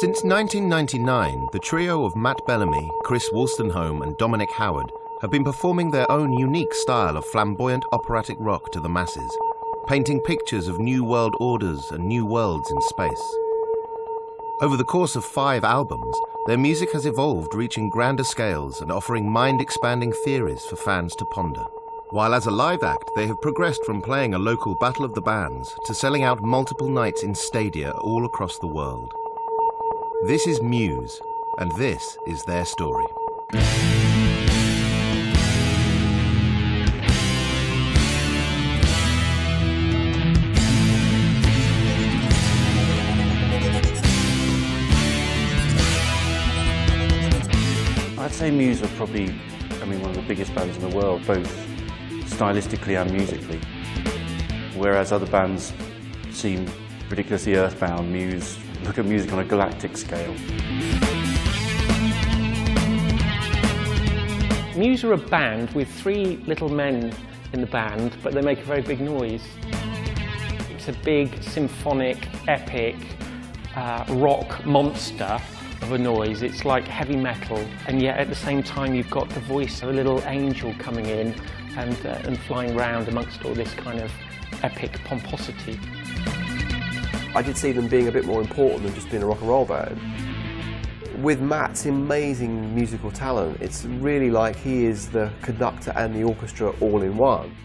Since 1999, the trio of Matt Bellamy, Chris Wolstenholme and Dominic Howard have been performing their own unique style of flamboyant operatic rock to the masses, painting pictures of new world orders and new worlds in space. Over the course of 5 albums, their music has evolved, reaching grander scales and offering mind-expanding theories for fans to ponder. While as a live act, they have progressed from playing a local battle of the bands to selling out multiple nights in stadia all across the world. This is Muse, and this is their story. I'd say Muse are probably, one of the biggest bands in the world, both stylistically and musically. Whereas other bands seem ridiculously earthbound, Muse look at music on a galactic scale. Muse are a band with 3 little men in the band, but they make a very big noise. It's a big, symphonic, epic, rock monster of a noise. It's like heavy metal, and yet at the same time you've got the voice of a little angel coming in and flying around amongst all this kind of epic pomposity. I could see them being a bit more important than just being a rock and roll band. With Matt's amazing musical talent, it's really like he is the conductor and the orchestra all in one.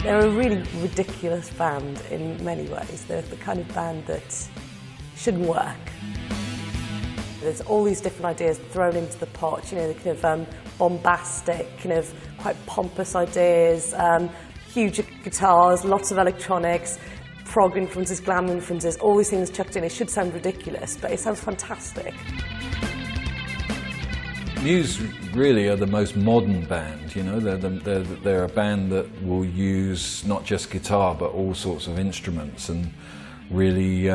They're a really ridiculous band in many ways. They're the kind of band that shouldn't work. There's all these different ideas thrown into the pot, the kind of bombastic, kind of quite pompous ideas, huge guitars, lots of electronics, prog influences, glam influences, all these things chucked in. It should sound ridiculous, but it sounds fantastic. Muse really are the most modern band, they're a band that will use not just guitar but all sorts of instruments and really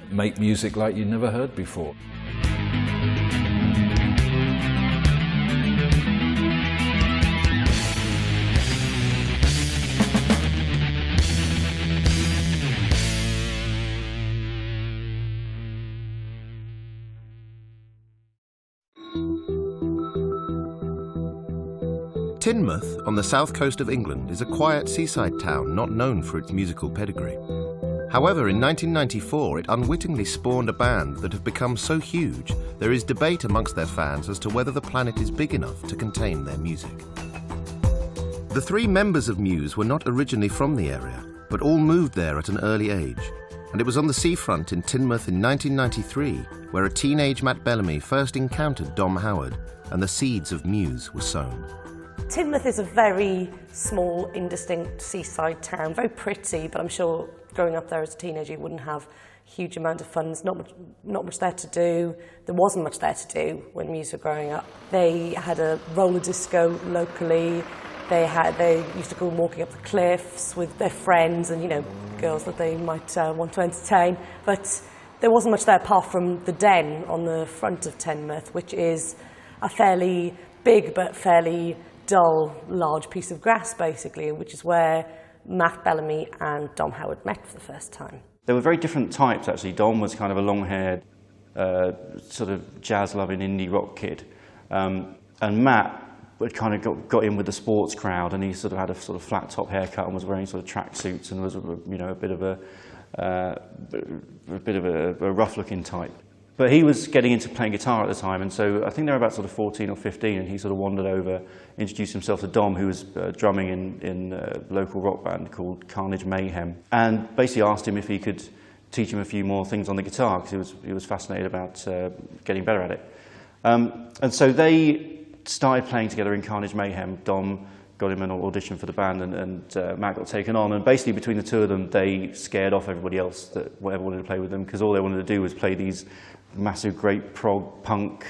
make music like you'd never heard before. Teignmouth, on the south coast of England, is a quiet seaside town not known for its musical pedigree. However, in 1994, it unwittingly spawned a band that have become so huge, there is debate amongst their fans as to whether the planet is big enough to contain their music. The 3 members of Muse were not originally from the area, but all moved there at an early age. And it was on the seafront in Teignmouth in 1993 where a teenage Matt Bellamy first encountered Dom Howard, and the seeds of Muse were sown. Teignmouth is a very small, indistinct seaside town, very pretty, but I'm sure growing up there as a teenager you wouldn't have a huge amount of funds, not much there to do. There wasn't much there to do when Muse were growing up. They had a roller disco locally. They used to go walking up the cliffs with their friends and, girls that they might want to entertain. But there wasn't much there apart from the Den on the front of Teignmouth, which is a fairly big but fairly dull, large piece of grass, basically, which is where Matt Bellamy and Dom Howard met for the first time. They were very different types, actually. Dom was kind of a long-haired, sort of jazz-loving indie rock kid. And Matt had kind of got in with the sports crowd, and he sort of had a sort of flat-top haircut and was wearing sort of tracksuits and was, a bit of a rough-looking type. But he was getting into playing guitar at the time, and so I think they were about sort of 14 or 15, and he sort of wandered over, introduced himself to Dom, who was drumming in a local rock band called Carnage Mayhem, and basically asked him if he could teach him a few more things on the guitar, because he was fascinated about getting better at it. And so they started playing together in Carnage Mayhem. Dom got him an audition for the band, and Matt got taken on, and basically between the 2 of them, they scared off everybody else that ever wanted to play with them, because all they wanted to do was play these massive, great prog, punk,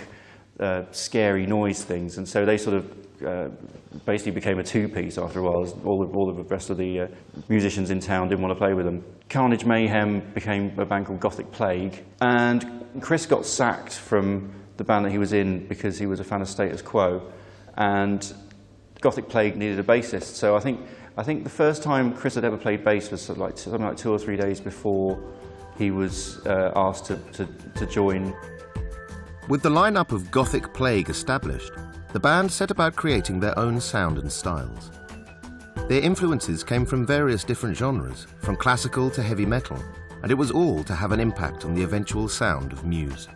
scary noise things, and so they sort of basically became a 2-piece after a while. All the rest of the musicians in town didn't want to play with them. Carnage Mayhem became a band called Gothic Plague, and Chris got sacked from the band that he was in because he was a fan of Status Quo, and Gothic Plague needed a bassist. So I think I think the first time Chris had ever played bass was something like 2 or 3 days before he was asked to join. With the lineup of Gothic Plague established, the band set about creating their own sound and styles. Their influences came from various different genres, from classical to heavy metal, and it was all to have an impact on the eventual sound of Muse.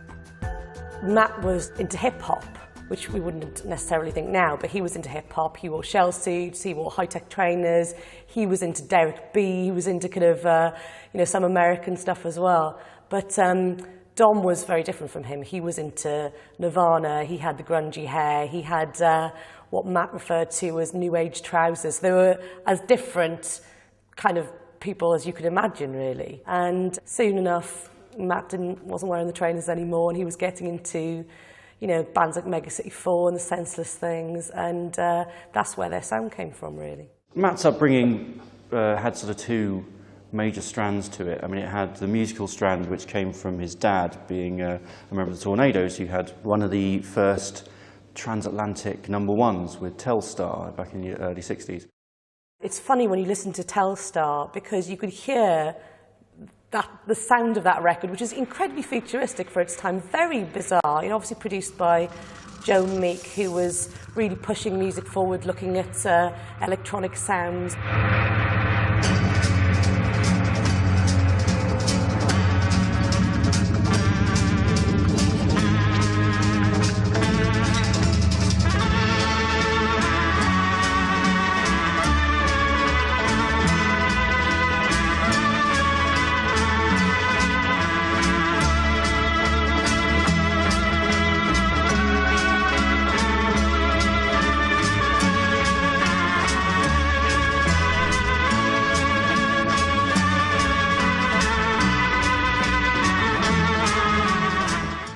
Matt was into hip-hop, which we wouldn't necessarily think now, but he was into hip-hop. He wore shell suits, he wore high-tech trainers, he was into Derek B, he was into kind of, some American stuff as well. But Dom was very different from him. He was into Nirvana, he had the grungy hair, he had what Matt referred to as new age trousers. They were as different kind of people as you could imagine, really. And soon enough, Matt wasn't wearing the trainers anymore, and he was getting into, bands like Mega City 4 and the Senseless Things, and that's where their sound came from, really. Matt's upbringing had sort of two major strands to it. I mean, it had the musical strand, which came from his dad being a member of the Tornadoes, who had one of the first transatlantic #1s with Telstar back in the early 60s. It's funny when you listen to Telstar, because you could hear the sound of that record, which is incredibly futuristic for its time, very bizarre. Obviously produced by Joan Meek, who was really pushing music forward, looking at electronic sounds.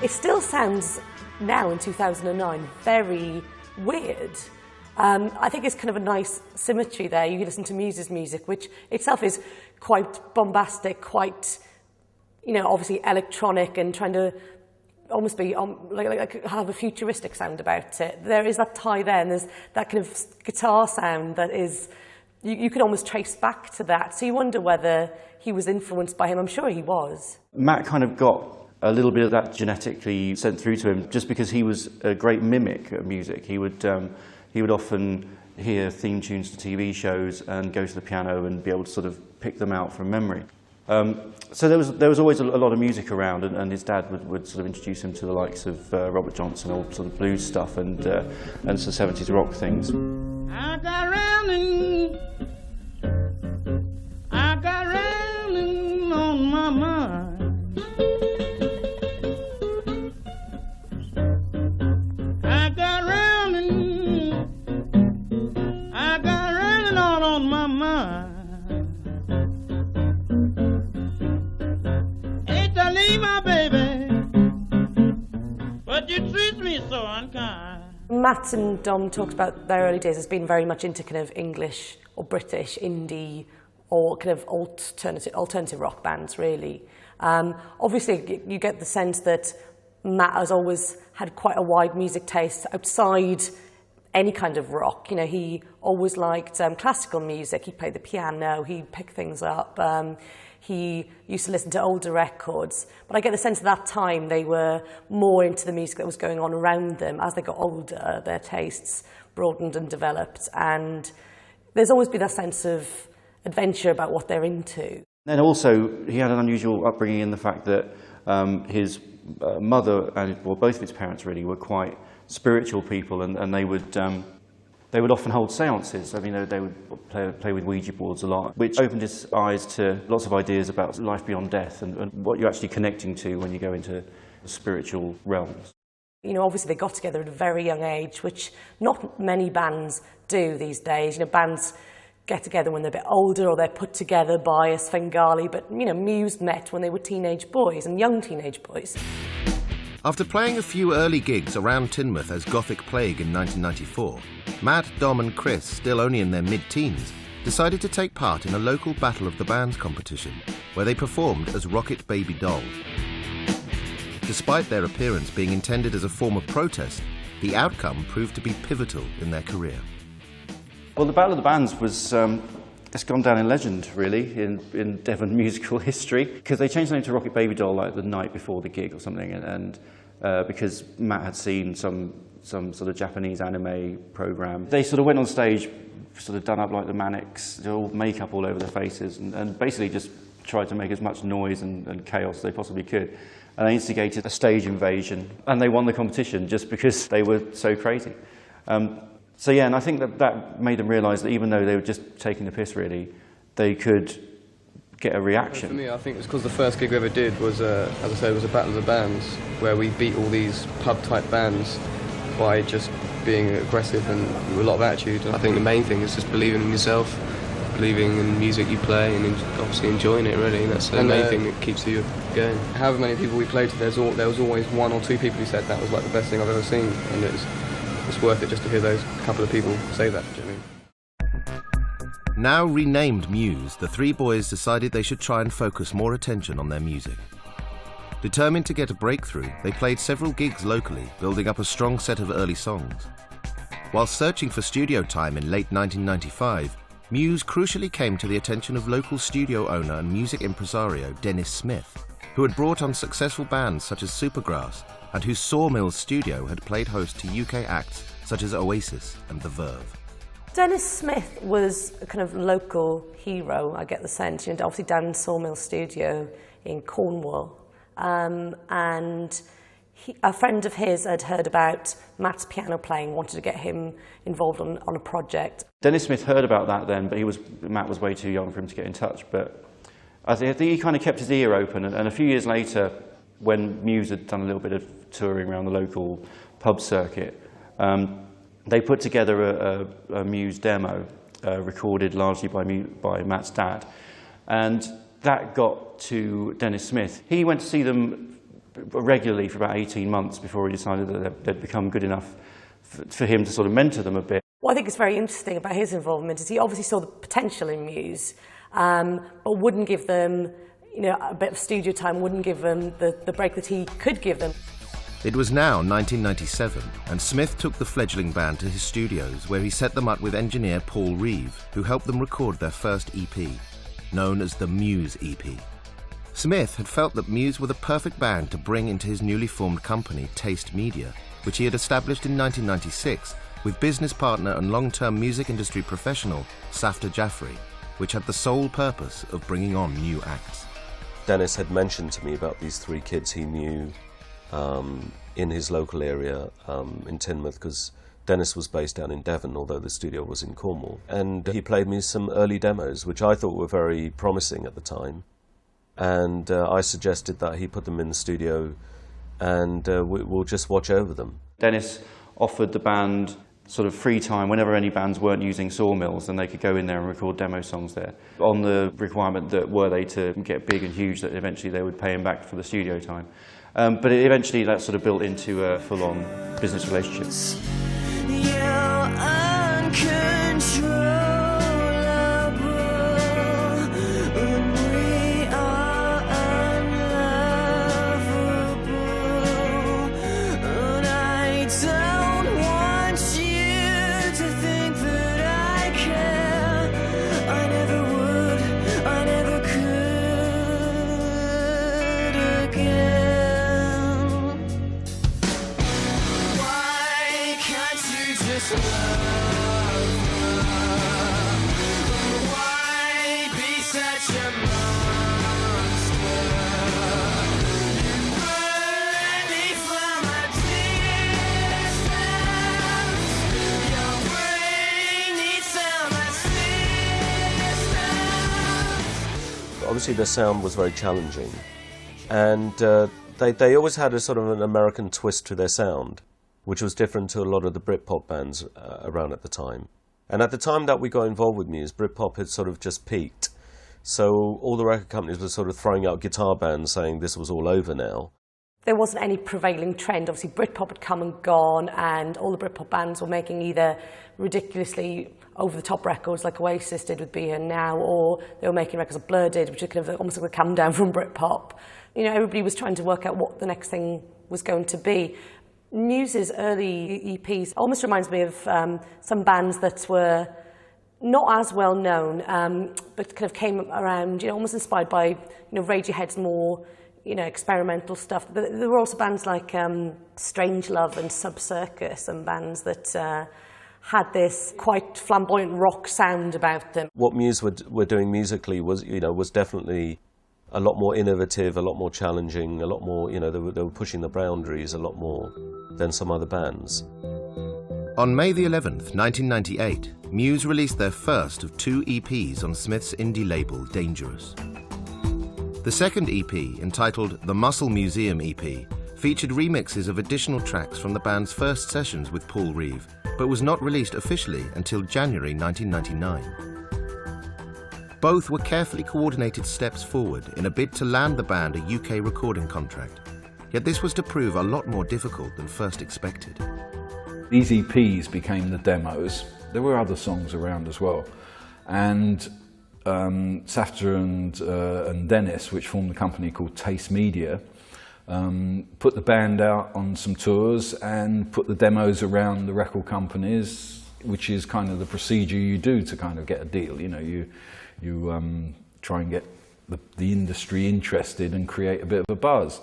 It still sounds now in 2009 very weird. I think it's kind of a nice symmetry there. You listen to Muse's music, which itself is quite bombastic, quite, obviously electronic, and trying to almost be like have a futuristic sound about it. There is that tie there, and there's that kind of guitar sound that is, you can almost trace back to that. So you wonder whether he was influenced by him. I'm sure he was. Matt kind of got a little bit of that genetically sent through to him, just because he was a great mimic of music. He would often hear theme tunes to TV shows and go to the piano and be able to sort of pick them out from memory. So there was always a lot of music around, and his dad would sort of introduce him to the likes of Robert Johnson, all sort of blues stuff, and some 70s rock things. I got round on my mind. I got round on my mind. Hate to leave my baby, but you treat me so unkind. Matt and Dom talked about their early days as being very much into kind of English or British indie or kind of alternative rock bands, really. Obviously, you get the sense that Matt has always had quite a wide music taste outside any kind of rock. He always liked classical music. He played the piano, he'd pick things up. He used to listen to older records. But I get the sense at that time they were more into the music that was going on around them. As they got older, their tastes broadened and developed. And there's always been that sense of adventure about what they're into. And also, he had an unusual upbringing in the fact that his mother, well, both of his parents really, were quite spiritual people, and they would often hold seances. I mean, they would play with Ouija boards a lot, which opened his eyes to lots of ideas about life beyond death and what you're actually connecting to when you go into spiritual realms. Obviously they got together at a very young age, which not many bands do these days. Bands get together when they're a bit older, or they're put together by a Svengali, but Muse met when they were teenage boys, and young teenage boys. After playing a few early gigs around Teignmouth as Gothic Plague in 1994, Matt, Dom and Chris, still only in their mid-teens, decided to take part in a local Battle of the Bands competition, where they performed as Rocket Baby Doll. Despite their appearance being intended as a form of protest, the outcome proved to be pivotal in their career. Well, the Battle of the Bands was it's gone down in legend, really, in Devon musical history, because they changed the name to Rocket Baby Doll like the night before the gig or something, and because Matt had seen some sort of Japanese anime program. They sort of went on stage, sort of done up like the Manics, all makeup all over their faces, and basically just tried to make as much noise and chaos as they possibly could. And they instigated a stage invasion, and they won the competition just because they were so crazy. So yeah, and I think that made them realise that even though they were just taking the piss, really, they could get a reaction. For me, I think it's because the first gig we ever did was, as I said, was a Battle of the Bands, where we beat all these pub-type bands by just being aggressive and with a lot of attitude. I think the main thing is just believing in yourself, believing in the music you play, and obviously enjoying it, really. That's the main thing that keeps you going. However many people we played to, there was always one or two people who said that was like the best thing I've ever seen, and it's worth it just to hear those couple of people say that. Do you know what I mean? Now renamed Muse, the three boys decided they should try and focus more attention on their music. Determined to get a breakthrough, they played several gigs locally, building up a strong set of early songs. While searching for studio time in late 1995, Muse crucially came to the attention of local studio owner and music impresario Dennis Smith, who had brought on successful bands such as Supergrass, and whose Sawmill studio had played host to UK acts such as Oasis and The Verve. Dennis Smith was a kind of local hero, I get the sense, obviously down in Sawmill studio in Cornwall. And a friend of his had heard about Matt's piano playing, wanted to get him involved on a project. Dennis Smith heard about that then, but Matt was way too young for him to get in touch. But I think he kind of kept his ear open, and a few years later, when Muse had done a little bit of touring around the local pub circuit, they put together a Muse demo, recorded largely by Matt's dad, and that got to Dennis Smith. He went to see them regularly for about 18 months before he decided that they'd become good enough for him to sort of mentor them a bit. What I think is very interesting about his involvement is he obviously saw the potential in Muse, but wouldn't give them a bit of studio time, wouldn't give them the break that he could give them. It was now 1997, and Smith took the fledgling band to his studios, where he set them up with engineer Paul Reeve, who helped them record their first EP, known as the Muse EP. Smith had felt that Muse were the perfect band to bring into his newly formed company, Taste Media, which he had established in 1996 with business partner and long-term music industry professional Safta Jaffrey, which had the sole purpose of bringing on new acts. Dennis had mentioned to me about these three kids he knew in his local area in Teignmouth, because Dennis was based down in Devon, although the studio was in Cornwall. And he played me some early demos, which I thought were very promising at the time. And I suggested that he put them in the studio and we'll just watch over them. Dennis offered the band sort of free time whenever any bands weren't using Sawmills, and they could go in there and record demo songs there, on the requirement that were they to get big and huge, that eventually they would pay him back for the studio time. But eventually that sort of built into a full-on business relationship. Obviously their sound was very challenging, and they always had a sort of an American twist to their sound, which was different to a lot of the Britpop bands around at the time. And at the time that we got involved with Muse, Britpop had sort of just peaked, so all the record companies were sort of throwing out guitar bands saying this was all over now. There wasn't any prevailing trend. Obviously Britpop had come and gone, and all the Britpop bands were making either ridiculously over-the-top records like Oasis did with Be Here Now, or they were making records like Blur did, which are kind of almost like a come down from Britpop. Everybody was trying to work out what the next thing was going to be. Muse's early EPs almost reminds me of some bands that were not as well known, but kind of came around, you know, almost inspired by, you know, Radiohead's more, you know, experimental stuff. But there were also bands like Strangelove and Sub Circus, and bands that had this quite flamboyant rock sound about them. What Muse were doing musically was, you know, was definitely a lot more innovative, a lot more challenging, a lot more, you know, they were pushing the boundaries a lot more than some other bands. On May the 11th, 1998, Muse released their first of 2 EPs on Smith's indie label, Dangerous. The second EP, entitled The Muscle Museum EP, featured remixes of additional tracks from the band's first sessions with Paul Reeve, but was not released officially until January 1999. Both were carefully coordinated steps forward in a bid to land the band a UK recording contract, yet this was to prove a lot more difficult than first expected. These EPs became the demos. There were other songs around as well. And Safta and Dennis, which formed a company called Taste Media, put the band out on some tours and put the demos around the record companies, which is kind of the procedure you do to kind of get a deal. You know, you try and get the industry interested and create a bit of a buzz.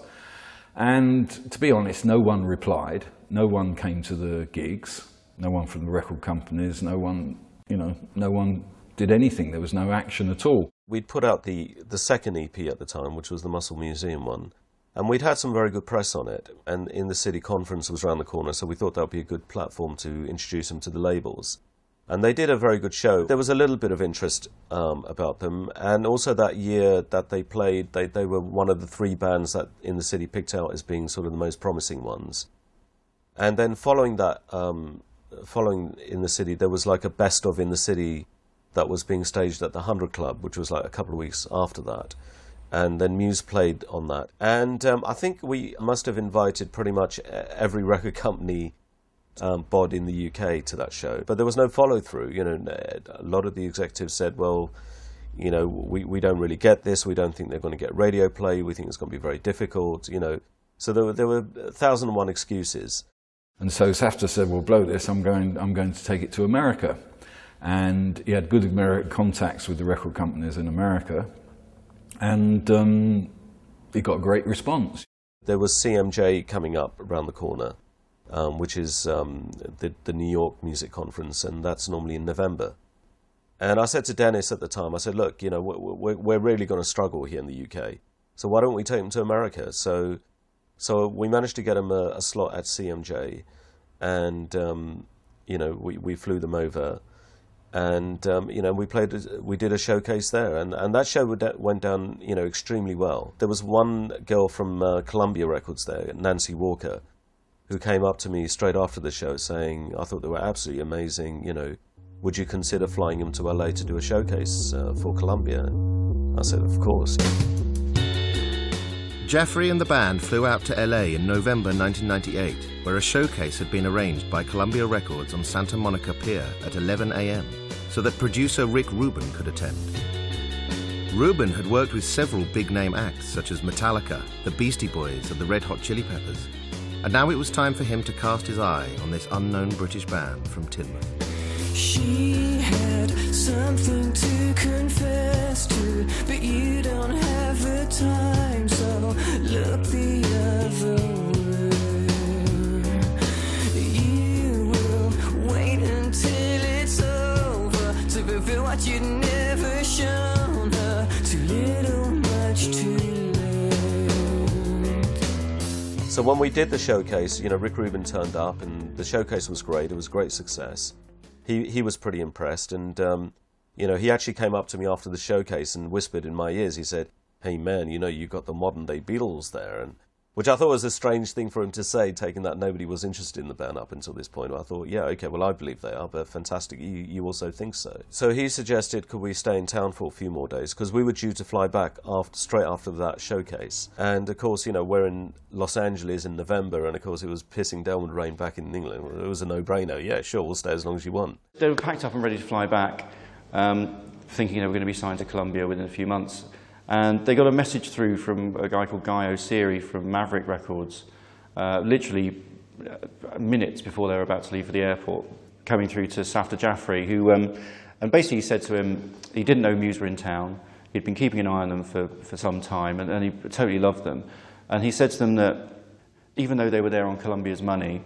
And to be honest, no one replied. No one came to the gigs. No one from the record companies. No one, you know, no one did anything. There was no action at all. We'd put out the second EP at the time, which was the Muscle Museum one, and we'd had some very good press on it. And in the city conference was around the corner, so we thought that would be a good platform to introduce them to the labels. And they did a very good show. There was a little bit of interest about them, and also that year that they played, they were one of the 3 bands that in the city picked out as being sort of the most promising ones. And then following that, following in the city, there was like a best of in the city that was being staged at the 100 Club, which was like a couple of weeks after that. And then Muse played on that. And I think we must have invited pretty much every record company bod in the UK to that show. But there was no follow-through. You know, a lot of the executives said, well, you know, we don't really get this. We don't think they're going to get radio play. We think it's going to be very difficult, you know. So there were 1,001 excuses. And so Safta said, well, blow this, I'm going to take it to America. And he had good American contacts with the record companies in America. And he got a great response. There was CMJ coming up around the corner, which is the New York Music Conference, and that's normally in November. And I said to Dennis at the time, I said, look, you know, we're really going to struggle here in the UK. So why don't we take them to America? So we managed to get them a slot at CMJ, and you know, we flew them over, and you know, we did a showcase there, and that show went down, you know, extremely well. There was one girl from Columbia Records there, Nancy Walker, who came up to me straight after the show saying, I thought they were absolutely amazing, you know, would you consider flying them to LA to do a showcase for Columbia? I said, of course. Jeffrey and the band flew out to LA in November 1998, where a showcase had been arranged by Columbia Records on Santa Monica Pier at 11 a.m. so that producer Rick Rubin could attend. Rubin had worked with several big-name acts such as Metallica, the Beastie Boys and the Red Hot Chili Peppers, and now it was time for him to cast his eye on this unknown British band from Teignmouth. She had something to confess to, but you don't have the time, so look the other way. You will wait until it's over to fulfill what you'd never shown her. Too little, much too late. So when we did the showcase, you know, Rick Rubin turned up, and the showcase was great. It was a great success. He was pretty impressed, and you know, he actually came up to me after the showcase and whispered in my ears. He said, "Hey man, you know, you got the modern day Beatles there," and which I thought was a strange thing for him to say, taking that nobody was interested in the band up until this point. I thought, yeah, okay, well, I believe they are, but fantastic, you also think so. So he suggested, could we stay in town for a few more days, because we were due to fly back straight after that showcase. And of course, you know, we're in Los Angeles in November, and of course it was pissing down with rain back in England. It was a no-brainer. Yeah, sure, we'll stay as long as you want. They were packed up and ready to fly back, thinking they were going to be signed to Columbia within a few months. And they got a message through from a guy called Guy O'Seary from Maverick Records, literally minutes before they were about to leave for the airport. coming through to Safdar Jaffrey, who, and basically he said to him, he didn't know Muse were in town. He'd been keeping an eye on them for some time, and he totally loved them. And he said to them that even though they were there on Columbia's money,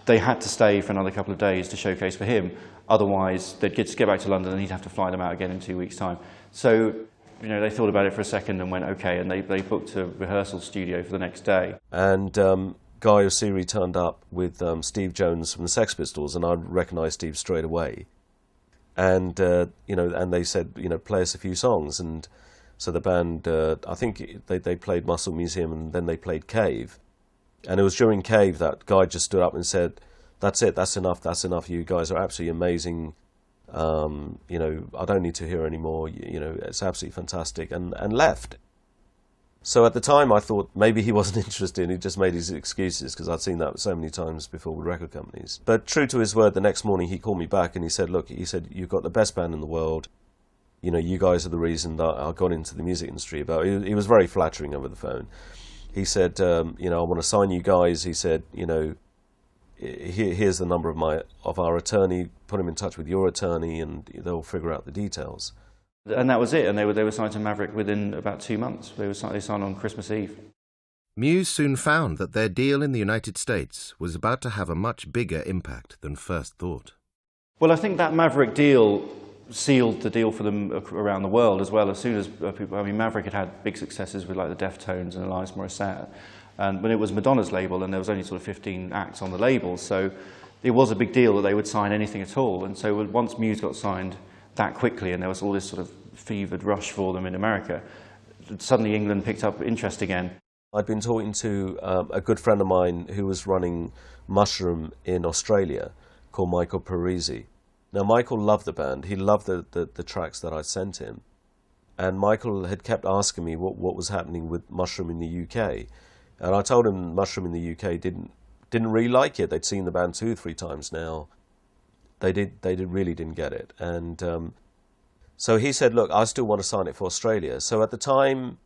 they had to stay for another couple of days to showcase for him. Otherwise, they'd get back to London and he'd have to fly them out again in 2 weeks' time. So, you know, they thought about it for a second and went, okay, and they booked a rehearsal studio for the next day. And Guy Oseary turned up with Steve Jones from the Sex Pistols, and I recognised Steve straight away. And, you know, and they said, you know, play us a few songs. And so the band, I think they played Muscle Museum and then they played Cave. And it was during Cave that Guy just stood up and said, that's it, that's enough, you guys are absolutely amazing. You know, I don't need to hear any more, you know, it's absolutely fantastic, and left. So at the time I thought maybe he wasn't interested, he just made his excuses, because I'd seen that so many times before with record companies. But true to his word, the next morning he called me back and he said, look, he said, you've got the best band in the world, you know, you guys are the reason that I got into the music industry. He was very flattering over the phone. He said, you know, I want to sign you guys. He said, you know, here's the number of our attorney, put him in touch with your attorney and they'll figure out the details. And that was it, and they were signed to Maverick within about 2 months. They signed on Christmas Eve. Muse soon found that their deal in the United States was about to have a much bigger impact than first thought. Well, I think that Maverick deal sealed the deal for them around the world as well. As soon as people, I mean, Maverick had big successes with like the Deftones and Alanis Morissette, and when it was Madonna's label, and there was only sort of 15 acts on the label, so it was a big deal that they would sign anything at all. And so once Muse got signed that quickly, and there was all this sort of fevered rush for them in America, suddenly England picked up interest again. I'd been talking to a good friend of mine who was running Mushroom in Australia, called Michael Parisi. Now, Michael loved the band. He loved the tracks that I sent him. And Michael had kept asking me what was happening with Mushroom in the UK. And I told him Mushroom in the UK didn't really like it. They'd seen the band 2 or 3 times now. They really didn't get it. And so he said, look, I still want to sign it for Australia. So at the time,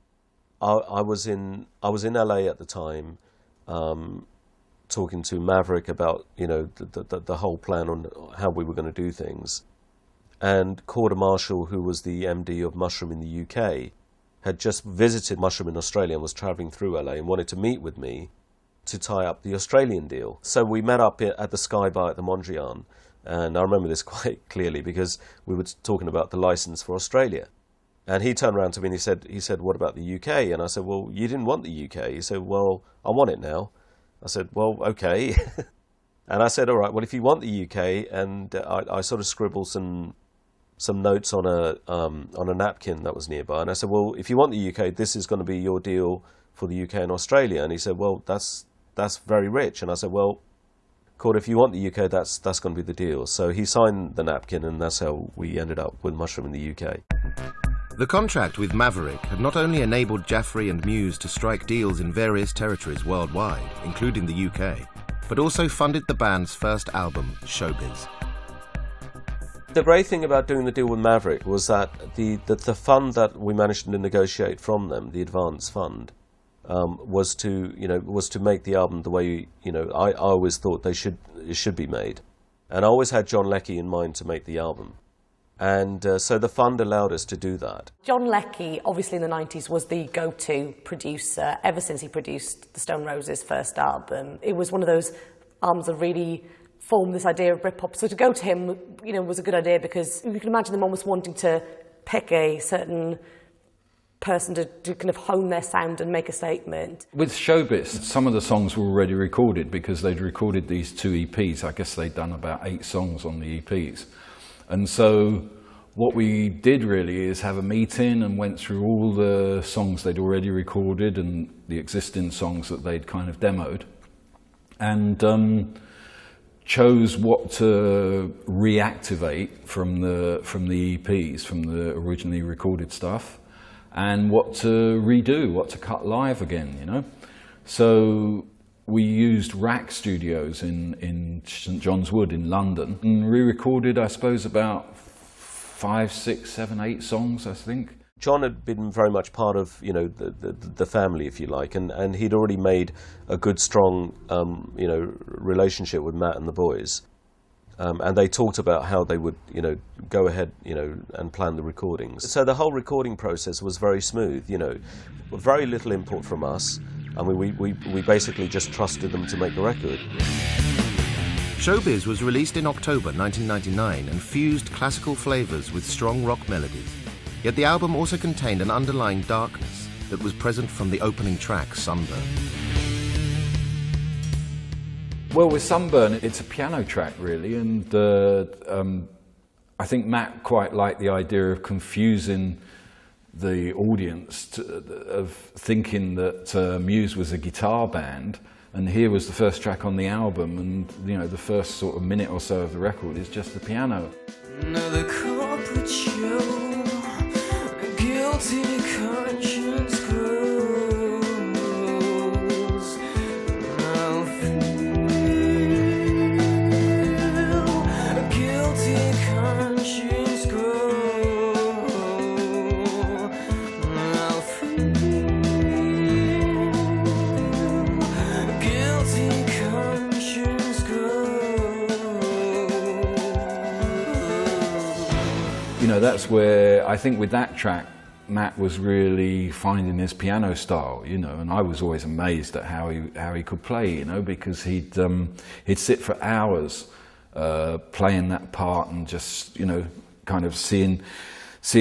I was in LA at the time, talking to Maverick about, you know, the whole plan on how we were going to do things. And Corder Marshall, who was the MD of Mushroom in the UK, had just visited Mushroom in Australia and was travelling through LA and wanted to meet with me to tie up the Australian deal. So we met up at the Sky Bar at the Mondrian, and I remember this quite clearly because we were talking about the license for Australia. And he turned around to me and he said, what about the UK? And I said, well, you didn't want the UK. He said, well, I want it now. I said, well, okay. And I said, all right, well, if you want the UK, and I sort of scribbled some notes on a napkin that was nearby. And I said, well, if you want the UK, this is going to be your deal for the UK and Australia. And he said, well, that's very rich. And I said, well, Cord, if you want the UK, that's going to be the deal. So he signed the napkin, and that's how we ended up with Mushroom in the UK. The contract with Maverick had not only enabled Jaffrey and Muse to strike deals in various territories worldwide, including the UK, but also funded the band's first album, Showbiz. The great thing about doing the deal with Maverick was that the fund that we managed to negotiate from them, the advance fund, was to make the album the way I always thought it should be made, and I always had John Leckie in mind to make the album. And so the fund allowed us to do that. John Leckie, obviously in the 90s, was the go-to producer ever since he produced the Stone Roses' first album. It was one of those albums that really formed this idea of Britpop. So to go to him, was a good idea, because you can imagine them almost wanting to pick a certain person to kind of hone their sound and make a statement. With Showbiz, some of the songs were already recorded because they'd recorded these 2 EPs. I guess they'd done about 8 songs on the EPs. And so what we did really is have a meeting and went through all the songs they'd already recorded and the existing songs that they'd kind of demoed, and chose what to reactivate from the EPs, from the originally recorded stuff, and what to redo, what to cut live again, So we used Rack Studios in St John's Wood in London, and re-recorded, I suppose, about 5, 6, 7, 8 songs, I think. John had been very much part of, the family, if you like, and he'd already made a good, strong, relationship with Matt and the boys. And they talked about how they would, go ahead, and plan the recordings. So the whole recording process was very smooth, very little input from us. I mean, we basically just trusted them to make the record. Showbiz was released in October 1999 and fused classical flavours with strong rock melodies. Yet the album also contained an underlying darkness that was present from the opening track, Sunburn. Well, with Sunburn, it's a piano track, really, and I think Matt quite liked the idea of confusing the audience, of thinking that Muse was a guitar band, and here was the first track on the album, and the first sort of minute or so of the record is just the piano. Another corporate show, a guilty conscience grows. I'll feel a guilty conscience grows. I'll feel a guilty conscience grows. That's where I think with that track, Matt was really finding his piano style, and I was always amazed at how he could play, because he'd sit for hours playing that part and just, kind of seeing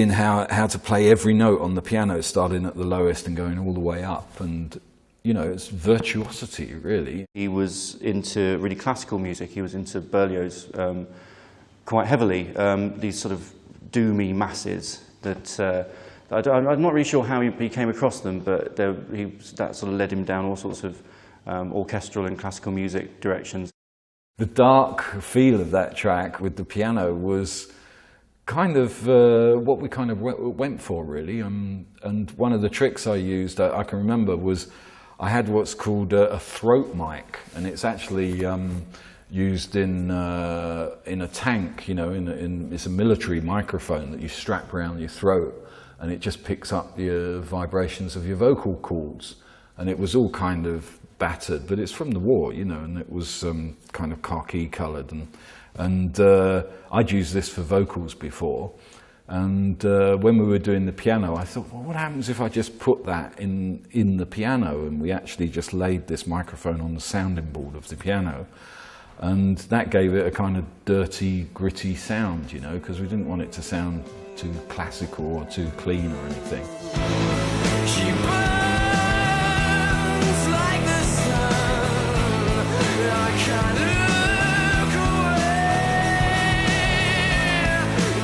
how to play every note on the piano, starting at the lowest and going all the way up, and it's virtuosity, really. He was into really classical music. He was into Berlioz quite heavily. These sort of doomy masses that I'm not really sure how he came across them, but that sort of led him down all sorts of orchestral and classical music directions. The dark feel of that track with the piano was kind of what we kind of went for, really. And one of the tricks I used, I can remember, was I had what's called a throat mic, and it's actually used in a tank, it's a military microphone that you strap around your throat, and it just picks up the vibrations of your vocal cords. And it was all kind of battered, but it's from the war, and it was kind of khaki coloured, and I'd used this for vocals before. And when we were doing the piano, I thought, well, what happens if I just put that in the piano? And we actually just laid this microphone on the sounding board of the piano. And that gave it a kind of dirty, gritty sound, because we didn't want it to sound too classical or too clean or anything. She burns like the sun. I can't look away.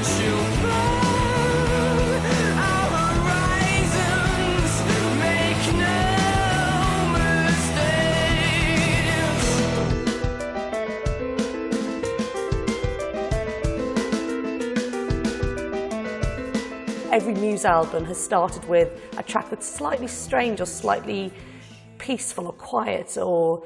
She'll burn our horizons. Make no Every Muse album has started with a track that's slightly strange or slightly peaceful or quiet, or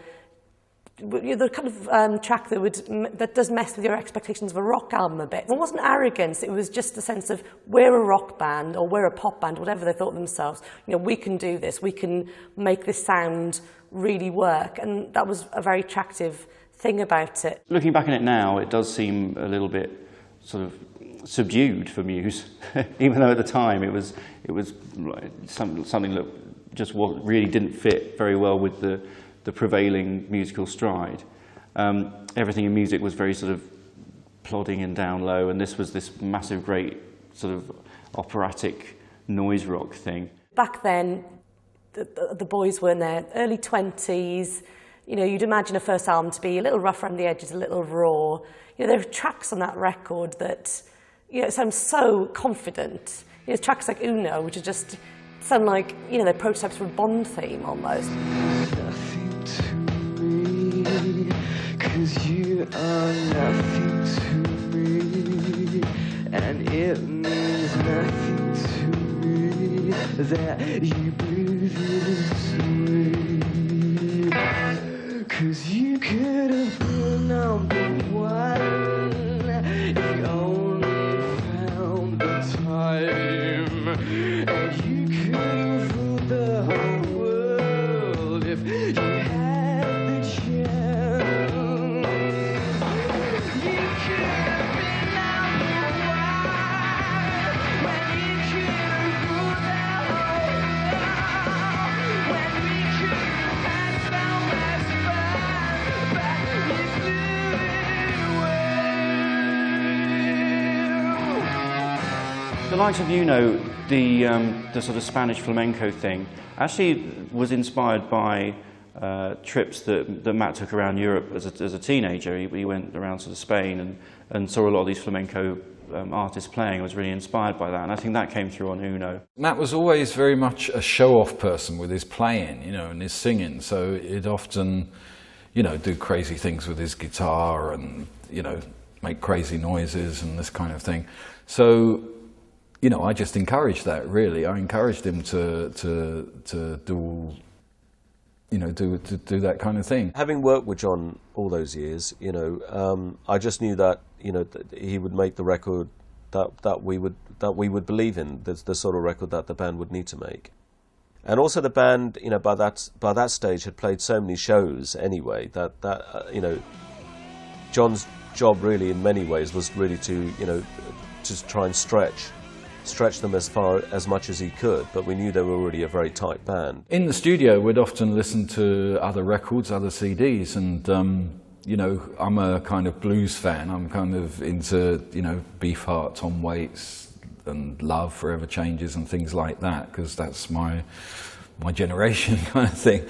the kind of track that does mess with your expectations of a rock album a bit. It wasn't arrogance, it was just a sense of we're a rock band or we're a pop band, whatever they thought of themselves. We can do this, we can make this sound really work, and that was a very attractive thing about it. Looking back on it now, it does seem a little bit sort of subdued for Muse, even though at the time it was something that just really didn't fit very well with the prevailing musical stride. Everything in music was very sort of plodding and down low, and this was this massive, great sort of operatic noise rock thing. Back then, the boys were in their early 20s. You'd imagine a first album to be a little rough around the edges, a little raw. There are tracks on that record that sound so confident. Tracks like Uno, which just sound like, they're prototypes for a Bond theme almost. nothing to me, 'cause you are nothing to me, and it means nothing to me that you breathe into me, 'cause you could have been number one if you only found the time, and you could have ruled the whole world if you had the chance. You The likes of the sort of Spanish flamenco thing actually was inspired by trips that Matt took around Europe as a teenager. He went around sort of Spain and saw a lot of these flamenco artists playing. I was really inspired by that, and I think that came through on Uno. Matt was always very much a show-off person with his playing, and his singing, so he'd often, do crazy things with his guitar and, make crazy noises and this kind of thing. So, I just encouraged that, really. I encouraged him to do that kind of thing. Having worked with John all those years, I just knew that, that he would make the record that we would believe in, the sort of record that the band would need to make. And also the band, by that stage had played so many shows anyway that John's job really in many ways was really to try and stretch them as much as he could, but we knew they were already a very tight band. In the studio, we'd often listen to other records, other CDs, and I'm a kind of blues fan. I'm kind of into Beefheart, Tom Waits, and Love, Forever Changes, and things like that, because that's my generation kind of thing.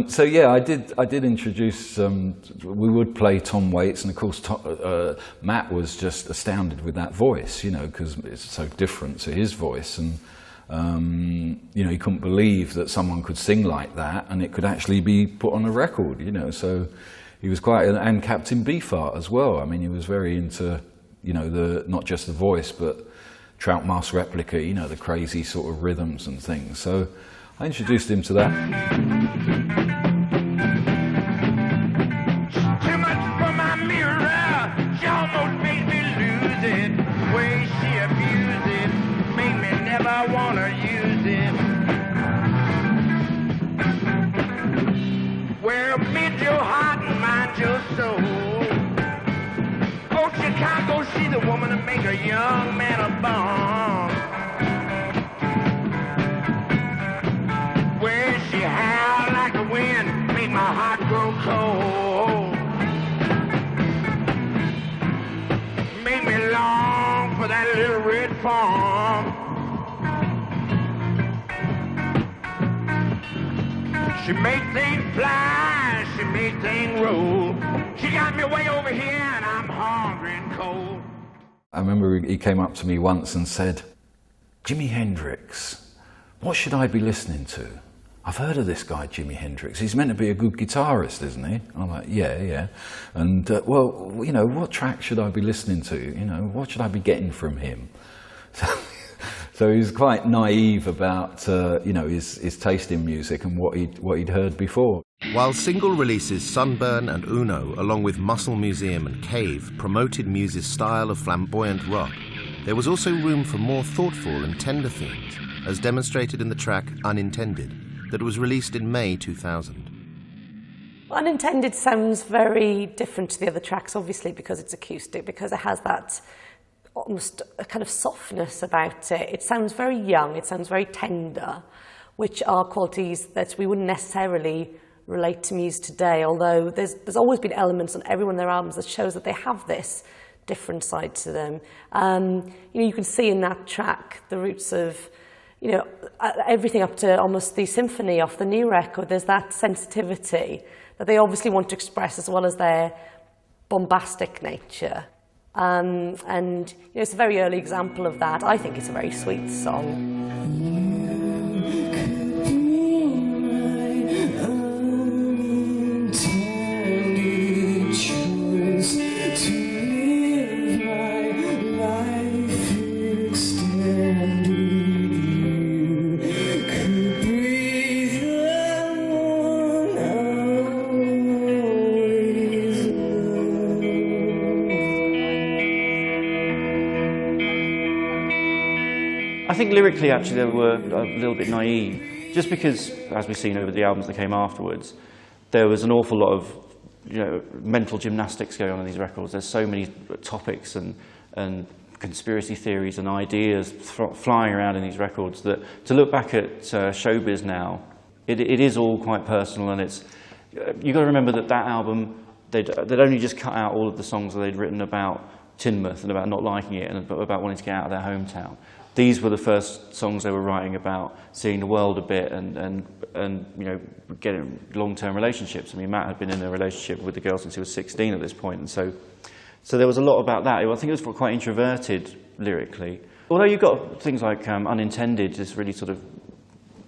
So yeah, I did introduce. We would play Tom Waits, and of course Matt was just astounded with that voice, because it's so different to his voice, and he couldn't believe that someone could sing like that, and it could actually be put on a record, So he was quite, and Captain Beefheart as well. I mean, he was very into, not just the voice, but Troutmouse Replica, the crazy sort of rhythms and things. So I introduced him to that. Too much for my mirror, she almost made me lose it. Way she abused it, made me never wanna use it. Well, meet your heart and mind your soul. Oh, Chicago, she's the woman to make a young man a bomb. Where she howled like the wind, made my heart grow cold. Made me long for that little red farm. She made things fly, she made things roll. She got me way over here and I'm hungry and cold. I remember he came up to me once and said, "Jimi Hendrix, what should I be listening to? I've heard of this guy, Jimi Hendrix. He's meant to be a good guitarist, isn't he?" I'm like, yeah. And, what track should I be listening to? What should I be getting from him? So he was quite naive about, his taste in music and what he'd heard before. While single releases Sunburn and Uno, along with Muscle Museum and Cave, promoted Muse's style of flamboyant rock, there was also room for more thoughtful and tender themes, as demonstrated in the track Unintended, that was released in May 2000. Unintended sounds very different to the other tracks, obviously, because it's acoustic, because it has that almost a kind of softness about it. It sounds very young, it sounds very tender, which are qualities that we wouldn't necessarily relate to Muse today, although there's always been elements on every one of their albums that shows that they have this different side to them. You can see in that track the roots of everything up to almost the symphony off the new record. There's that sensitivity that they obviously want to express, as well as their bombastic nature. And it's a very early example of that. I think it's a very sweet song. I think lyrically, actually, they were a little bit naive, just because, as we've seen over the albums that came afterwards, there was an awful lot of mental gymnastics going on in these records. There's so many topics and conspiracy theories and ideas flying around in these records that to look back at Showbiz now, it is all quite personal, and it's you've got to remember that album they'd only just cut out all of the songs that they'd written about Teignmouth and about not liking it and about wanting to get out of their hometown. These were the first songs they were writing about seeing the world a bit and you know, getting long-term relationships. I mean, Matt had been in a relationship with the girl since he was 16 at this point, and so there was a lot about that. I think it was quite introverted lyrically. Although you've got things like Unintended, this really sort of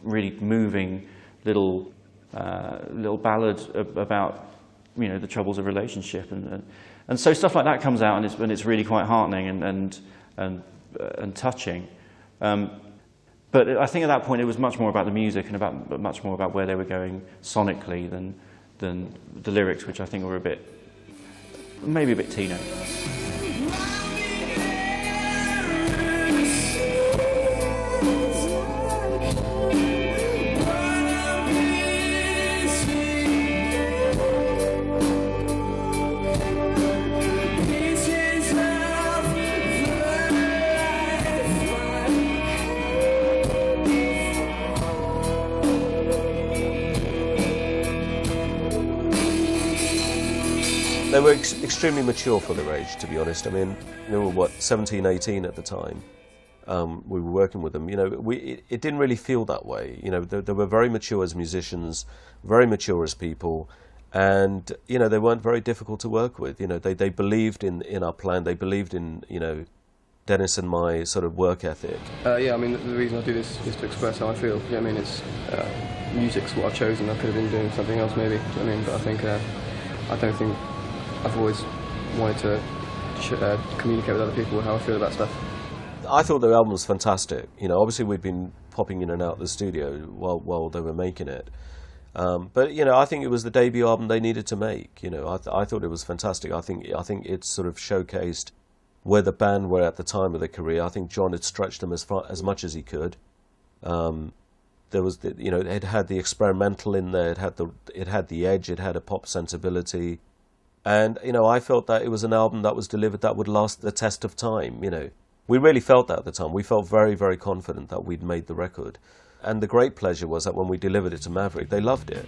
really moving little ballad about, you know, the troubles of relationship, and so stuff like that comes out, and it's really quite heartening and touching. But I think at that point it was much more about the music and much more about where they were going sonically than the lyrics, which I think were maybe a bit teenage. They were extremely mature for their age, to be honest. I mean, they were, what, 17, 18 at the time. We were working with them. You know, it didn't really feel that way. You know, they were very mature as musicians, very mature as people, and, you know, they weren't very difficult to work with. You know, they believed in our plan. They believed in, you know, Dennis and my sort of work ethic. Yeah, I mean, the reason I do this is to express how I feel. You know what I mean? It's music's what I've chosen. I could have been doing something else maybe. You know what I mean? But I think I don't think I've always wanted to communicate with other people how I feel about stuff. I thought the album was fantastic. You know, obviously we'd been popping in and out of the studio while they were making it. But, you know, I think it was the debut album they needed to make. You know, I thought it was fantastic. I think it sort of showcased where the band were at the time of their career. I think John had stretched them as much as he could. There was, you know, it had the experimental in there. It had the edge. It had a pop sensibility. And, you know, I felt that it was an album that was delivered that would last the test of time, you know. We really felt that at the time. We felt very, very confident that we'd made the record. And the great pleasure was that when we delivered it to Maverick, they loved it.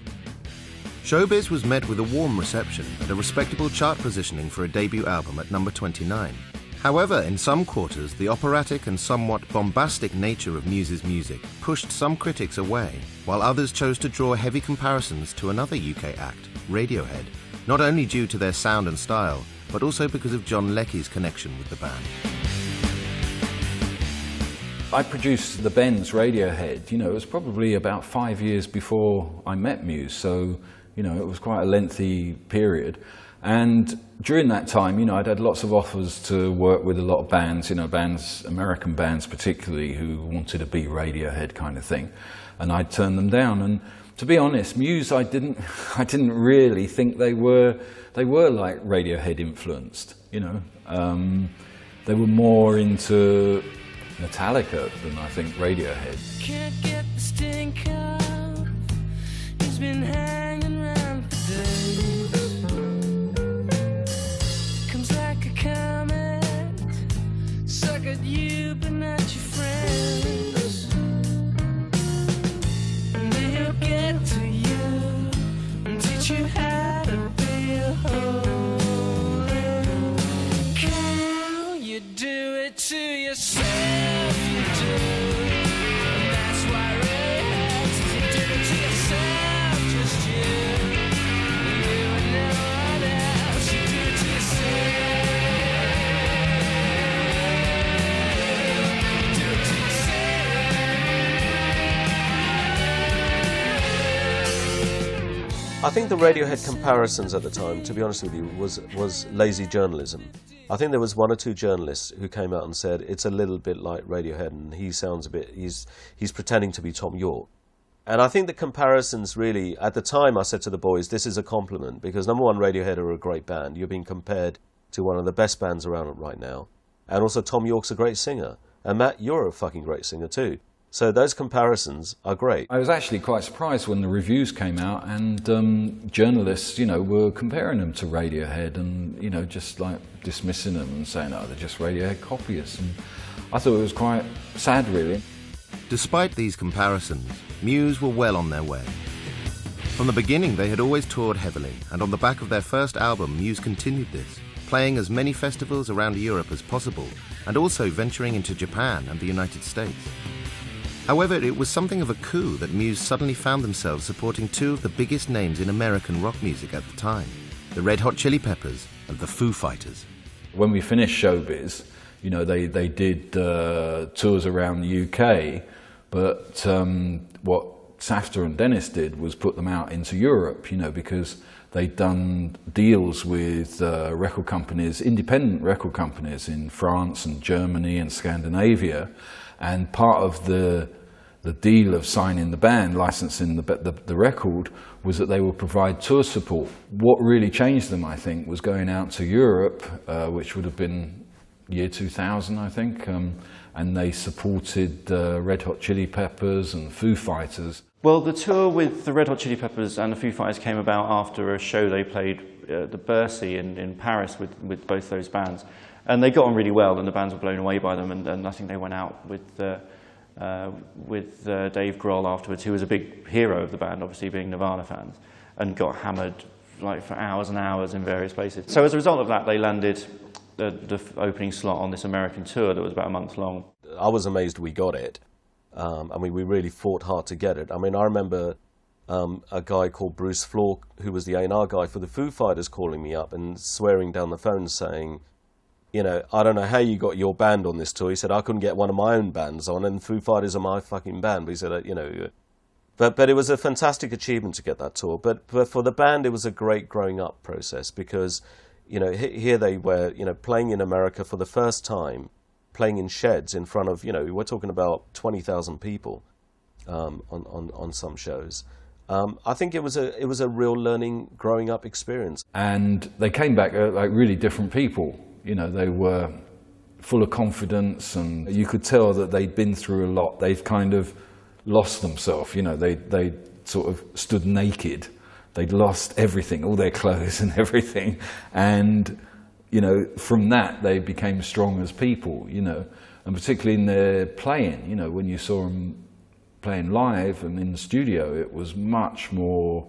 Showbiz was met with a warm reception and a respectable chart positioning for a debut album at number 29. However, in some quarters, the operatic and somewhat bombastic nature of Muse's music pushed some critics away, while others chose to draw heavy comparisons to another UK act, Radiohead, not only due to their sound and style, but also because of John Leckie's connection with the band. I produced the Ben's Radiohead, you know, it was probably about 5 years before I met Muse, so, you know, it was quite a lengthy period. And during that time, you know, I'd had lots of offers to work with a lot of bands, you know, bands, American bands particularly, who wanted to be Radiohead kind of thing, and I'd turned them down. And to be honest, Muse, I didn't really think they were like Radiohead influenced, you know. They were more into Metallica than I think Radiohead. Can't get the stink out. He's been hanging around for days. Comes like a comet. Suck at you, but not your friends. And then he'll get to you and teach you how to be a holy cow. You do it to yourself. I think the Radiohead comparisons at the time, to be honest with you, was lazy journalism. I think there was one or two journalists who came out and said it's a little bit like Radiohead, and he sounds a bit, he's pretending to be Tom York. And I think the comparisons really, at the time I said to the boys, this is a compliment, because number one, Radiohead are a great band. You're being compared to one of the best bands around right now. And also Tom York's a great singer. And Matt, you're a fucking great singer too. So those comparisons are great. I was actually quite surprised when the reviews came out and journalists, you know, were comparing them to Radiohead and, you know, just like dismissing them and saying, oh, they're just Radiohead copyists. And I thought it was quite sad, really. Despite these comparisons, Muse were well on their way. From the beginning, they had always toured heavily, and on the back of their first album, Muse continued this. playing as many festivals around Europe as possible, and also venturing into Japan and the United States. However, it was something of a coup that Muse suddenly found themselves supporting two of the biggest names in American rock music at the time, the Red Hot Chili Peppers and the Foo Fighters. When we finished Showbiz, you know, they did tours around the UK, but what Safta and Dennis did was put them out into Europe, you know, because they'd done deals with record companies, independent record companies in France and Germany and Scandinavia, and part of the deal of signing the band, licensing the record, was that they would provide tour support. What really changed them, I think, was going out to Europe, which would have been year 2000, I think, and they supported Red Hot Chili Peppers and Foo Fighters. Well, the tour with the Red Hot Chili Peppers and the Foo Fighters came about after a show they played at the Bercy in Paris with both those bands. And they got on really well, and the bands were blown away by them, and I think they went out with Dave Grohl afterwards, who was a big hero of the band, obviously being Nirvana fans, and got hammered like for hours and hours in various places. So as a result of that, they landed the opening slot on this American tour that was about a month long. I was amazed we got it. I mean, we really fought hard to get it. I mean, I remember a guy called Bruce Floor, who was the A&R guy for the Foo Fighters, calling me up and swearing down the phone saying, you know, I don't know how you got your band on this tour. He said, I couldn't get one of my own bands on, and Foo Fighters are my fucking band. But he said, you know, but it was a fantastic achievement to get that tour. But for the band, it was a great growing up process because, you know, here they were, you know, playing in America for the first time, playing in sheds in front of, you know, we're talking about 20,000 people on some shows. I think it was a real learning, growing up experience. And they came back like really different people. You know, they were full of confidence, and you could tell that they'd been through a lot. They've kind of lost themselves. You know, they sort of stood naked. They'd lost everything, all their clothes and everything. And, you know, from that, they became strong as people, you know, and particularly in their playing, you know, when you saw them playing live and in the studio, it was much more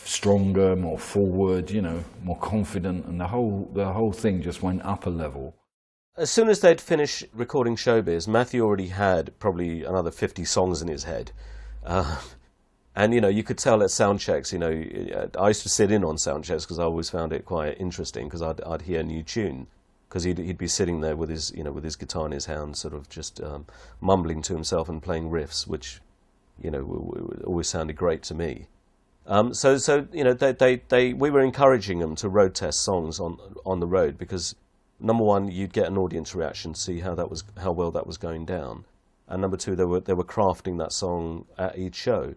stronger, more forward, you know, more confident, and the whole thing just went up a level. As soon as they'd finished recording Showbiz, Matthew already had probably another 50 songs in his head. And, you know, you could tell at sound checks, you know, I used to sit in on sound checks because I always found it quite interesting because I'd hear a new tune because he'd be sitting there with his, you know, with his guitar in his hand, sort of just mumbling to himself and playing riffs, which, you know, always sounded great to me. So you know, we were encouraging them to road test songs on the road because, number one, you'd get an audience reaction, see how well that was going down, and number two, they were crafting that song at each show.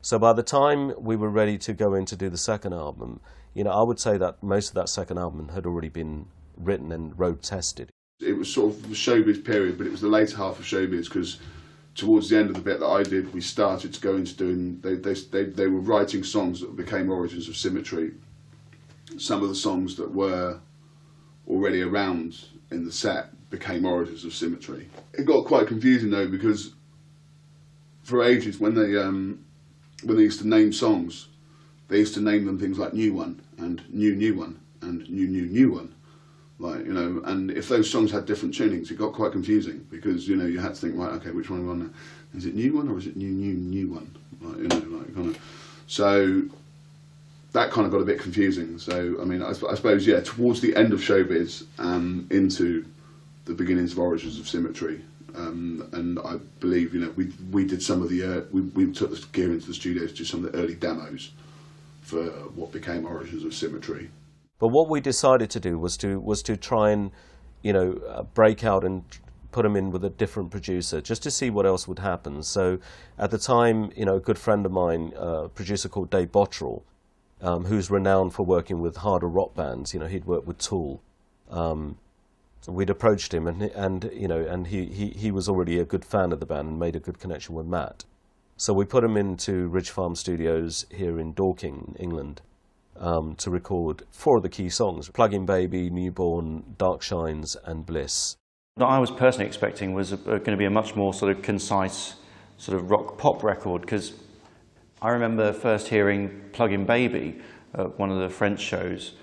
So by the time we were ready to go in to do the second album, you know, I would say that most of that second album had already been written and road tested. It was sort of the Showbiz period, but it was the later half of Showbiz because towards the end of the bit that I did, we started to go into doing. They were writing songs that became origins of Symmetry. Some of the songs that were already around in the set became origins of Symmetry. It got quite confusing though because for ages when they used to name songs, they used to name them things like New One and New One and New One. Like, you know, and if those songs had different tunings, it got quite confusing because, you know, you had to think, right, okay, which one are we on now? Is it New One or is it New One? Like, you know, like kind of. So that kind of got a bit confusing. So, I mean, I suppose, yeah, towards the end of Showbiz, into the beginnings of Origins of Symmetry, and I believe, you know, we did some of the, we took the gear into the studio to do some of the early demos for what became Origins of Symmetry. But what we decided to do was to try and, you know, break out and put them in with a different producer, just to see what else would happen. So at the time, you know, a good friend of mine, a producer called Dave Bottrell, who's renowned for working with harder rock bands, you know, he'd worked with Tool. We'd approached him, and you know, and he was already a good fan of the band and made a good connection with Matt. So we put him into Ridge Farm Studios here in Dorking, England, to record 4 of the key songs: Plug-in Baby, Newborn, Dark Shines, and Bliss. What I was personally expecting was going to be a much more sort of concise sort of rock pop record, because I remember first hearing Plug-in Baby at one of the French shows,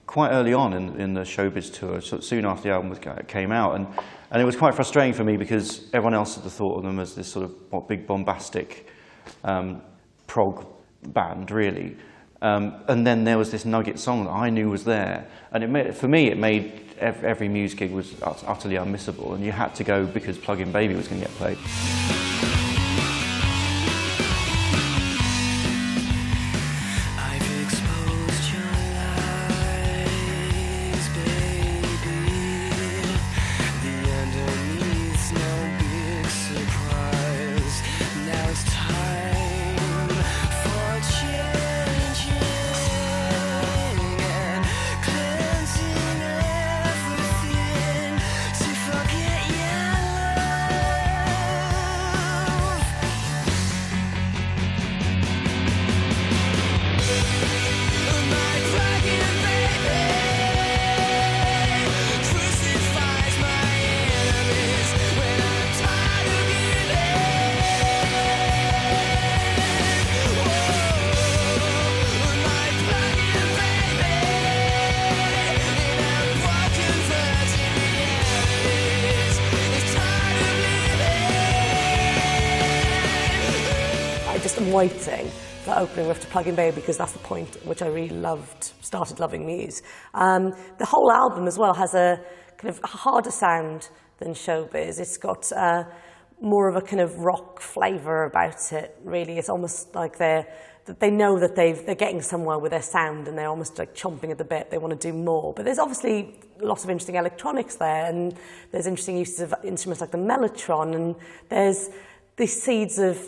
quite early on in the Showbiz tour, so soon after the album came out, and it was quite frustrating for me because everyone else had thought of them as this sort of big bombastic prog band, really. And then there was this nugget song that I knew was there, and for me it made every Muse gig was utterly unmissable, and you had to go because Plug-in Baby was going to get played. Waiting for the opening riff to Plug-in Baby, because that's the point at which I really started loving Muse. The whole album as well has a kind of harder sound than Showbiz. It's got more of a kind of rock flavour about it, really. It's almost like they know that they're getting somewhere with their sound, and they're almost like chomping at the bit. They want to do more. But there's obviously lots of interesting electronics there, and there's interesting uses of instruments like the mellotron, and there's these seeds of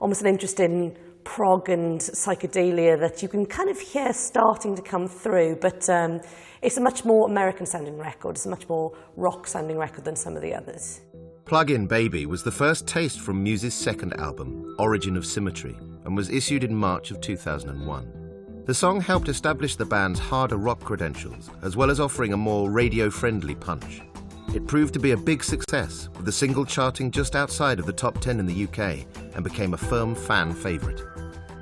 almost an interest in prog and psychedelia that you can kind of hear starting to come through, but it's a much more American-sounding record. It's a much more rock-sounding record than some of the others. Plug-in Baby was the first taste from Muse's second album, Origin of Symmetry, and was issued in March of 2001. The song helped establish the band's harder rock credentials, as well as offering a more radio-friendly punch. It proved to be a big success, with the single charting just outside of the top 10 in the UK, and became a firm fan favourite.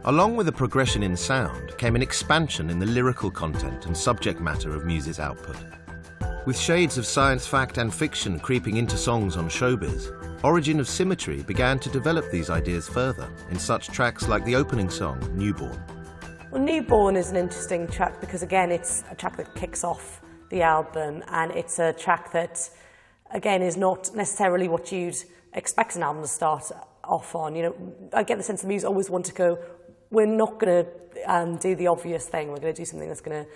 Along with a progression in sound came an expansion in the lyrical content and subject matter of Muse's output. With shades of science fact and fiction creeping into songs on Showbiz, Origin of Symmetry began to develop these ideas further in such tracks like the opening song, Newborn. Well, Newborn is an interesting track because, again, it's a track that kicks off the album, and it's a track that, again, is not necessarily what you'd expect an album to start off on. You know, I get the sense the Muse always want to go, we're not going to do the obvious thing. We're going to do something that's going to,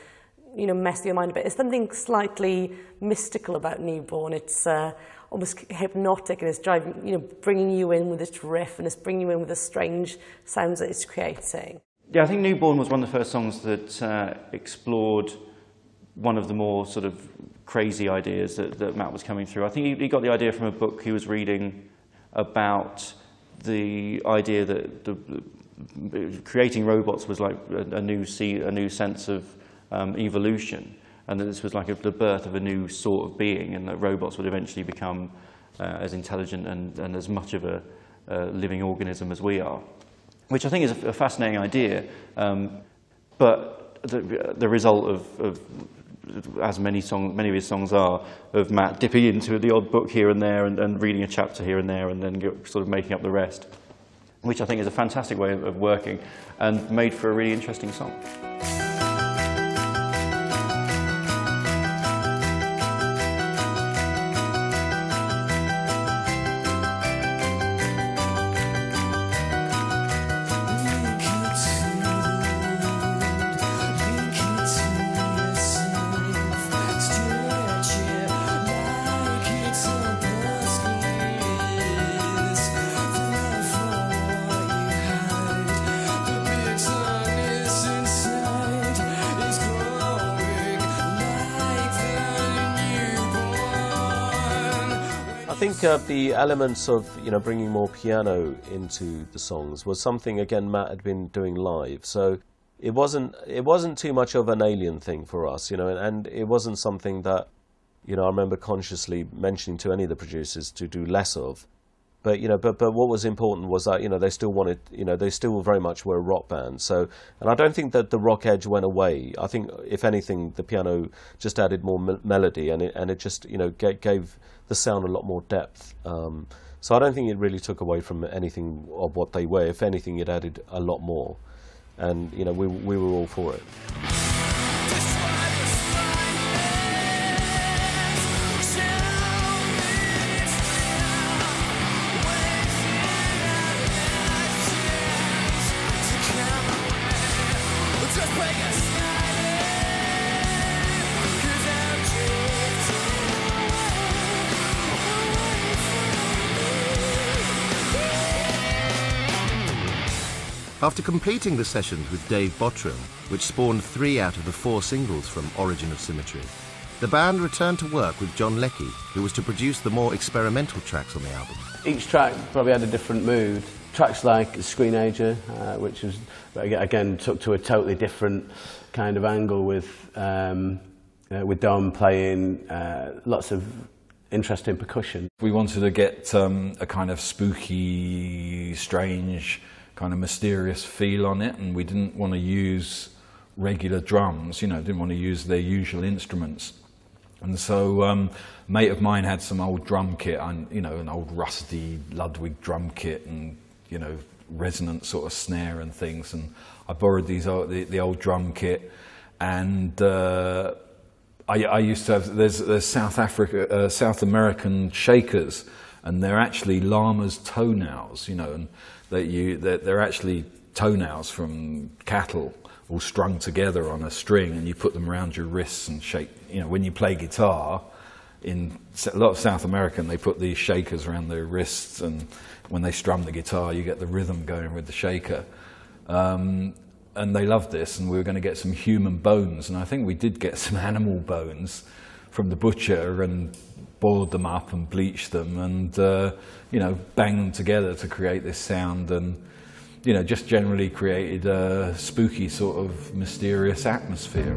you know, mess your mind a bit. There's something slightly mystical about Newborn. It's almost hypnotic, and it's driving, you know, bringing you in with its riff, and it's bringing you in with the strange sounds that it's creating. Yeah, I think Newborn was one of the first songs that explored one of the more sort of crazy ideas that Matt was coming through. I think he got the idea from a book he was reading about the idea that creating robots was like a new sense of evolution, and that this was like the birth of a new sort of being, and that robots would eventually become as intelligent and as much of a living organism as we are, which I think is a fascinating idea, but the result of as many of his songs are, of Matt dipping into the odd book here and there and reading a chapter here and there and then sort of making up the rest, which I think is a fantastic way of working and made for a really interesting song. I think the elements of bringing more piano into the songs was something again Matt had been doing live, so it wasn't too much of an alien thing for us, and it wasn't something that I remember consciously mentioning to any of the producers to do less of. But what was important was that they still wanted, they still very much were a rock band. So, and I don't think that the rock edge went away. I think, if anything, the piano just added more melody, and it just gave the sound a lot more depth. So I don't think it really took away from anything of what they were. If anything, it added a lot more, and we were all for it. After completing the sessions with Dave Bottrill, which spawned 3 out of the 4 singles from Origin of Symmetry, the band returned to work with John Leckie, who was to produce the more experimental tracks on the album. Each track probably had a different mood. Tracks like Screenager, which was, again, took to a totally different kind of angle with Dom playing lots of interesting percussion. We wanted to get a kind of spooky, strange, kind of mysterious feel on it, and we didn't want to use regular drums, didn't want to use their usual instruments. And so a mate of mine had some old drum kit, an old rusty Ludwig drum kit, and resonant sort of snare and things, and I borrowed the old drum kit, and I used to have, there's South American shakers, and they're actually llamas' toenails, and they're actually toenails from cattle all strung together on a string, and you put them around your wrists and shake. When you play guitar, in a lot of South American, they put these shakers around their wrists, and when they strum the guitar, you get the rhythm going with the shaker. And they loved this, and we were going to get some human bones, and I think we did get some animal bones from the butcher, and boiled them up and bleached them, and banged them together to create this sound, and just generally created a spooky sort of mysterious atmosphere.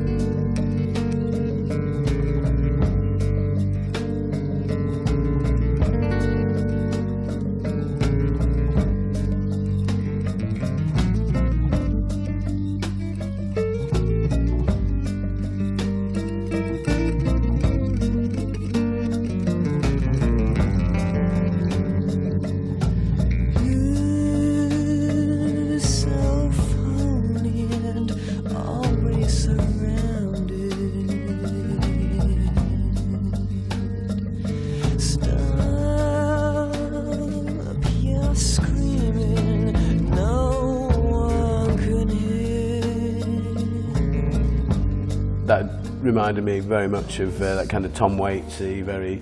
Reminded me very much of that kind of Tom Waitsy, very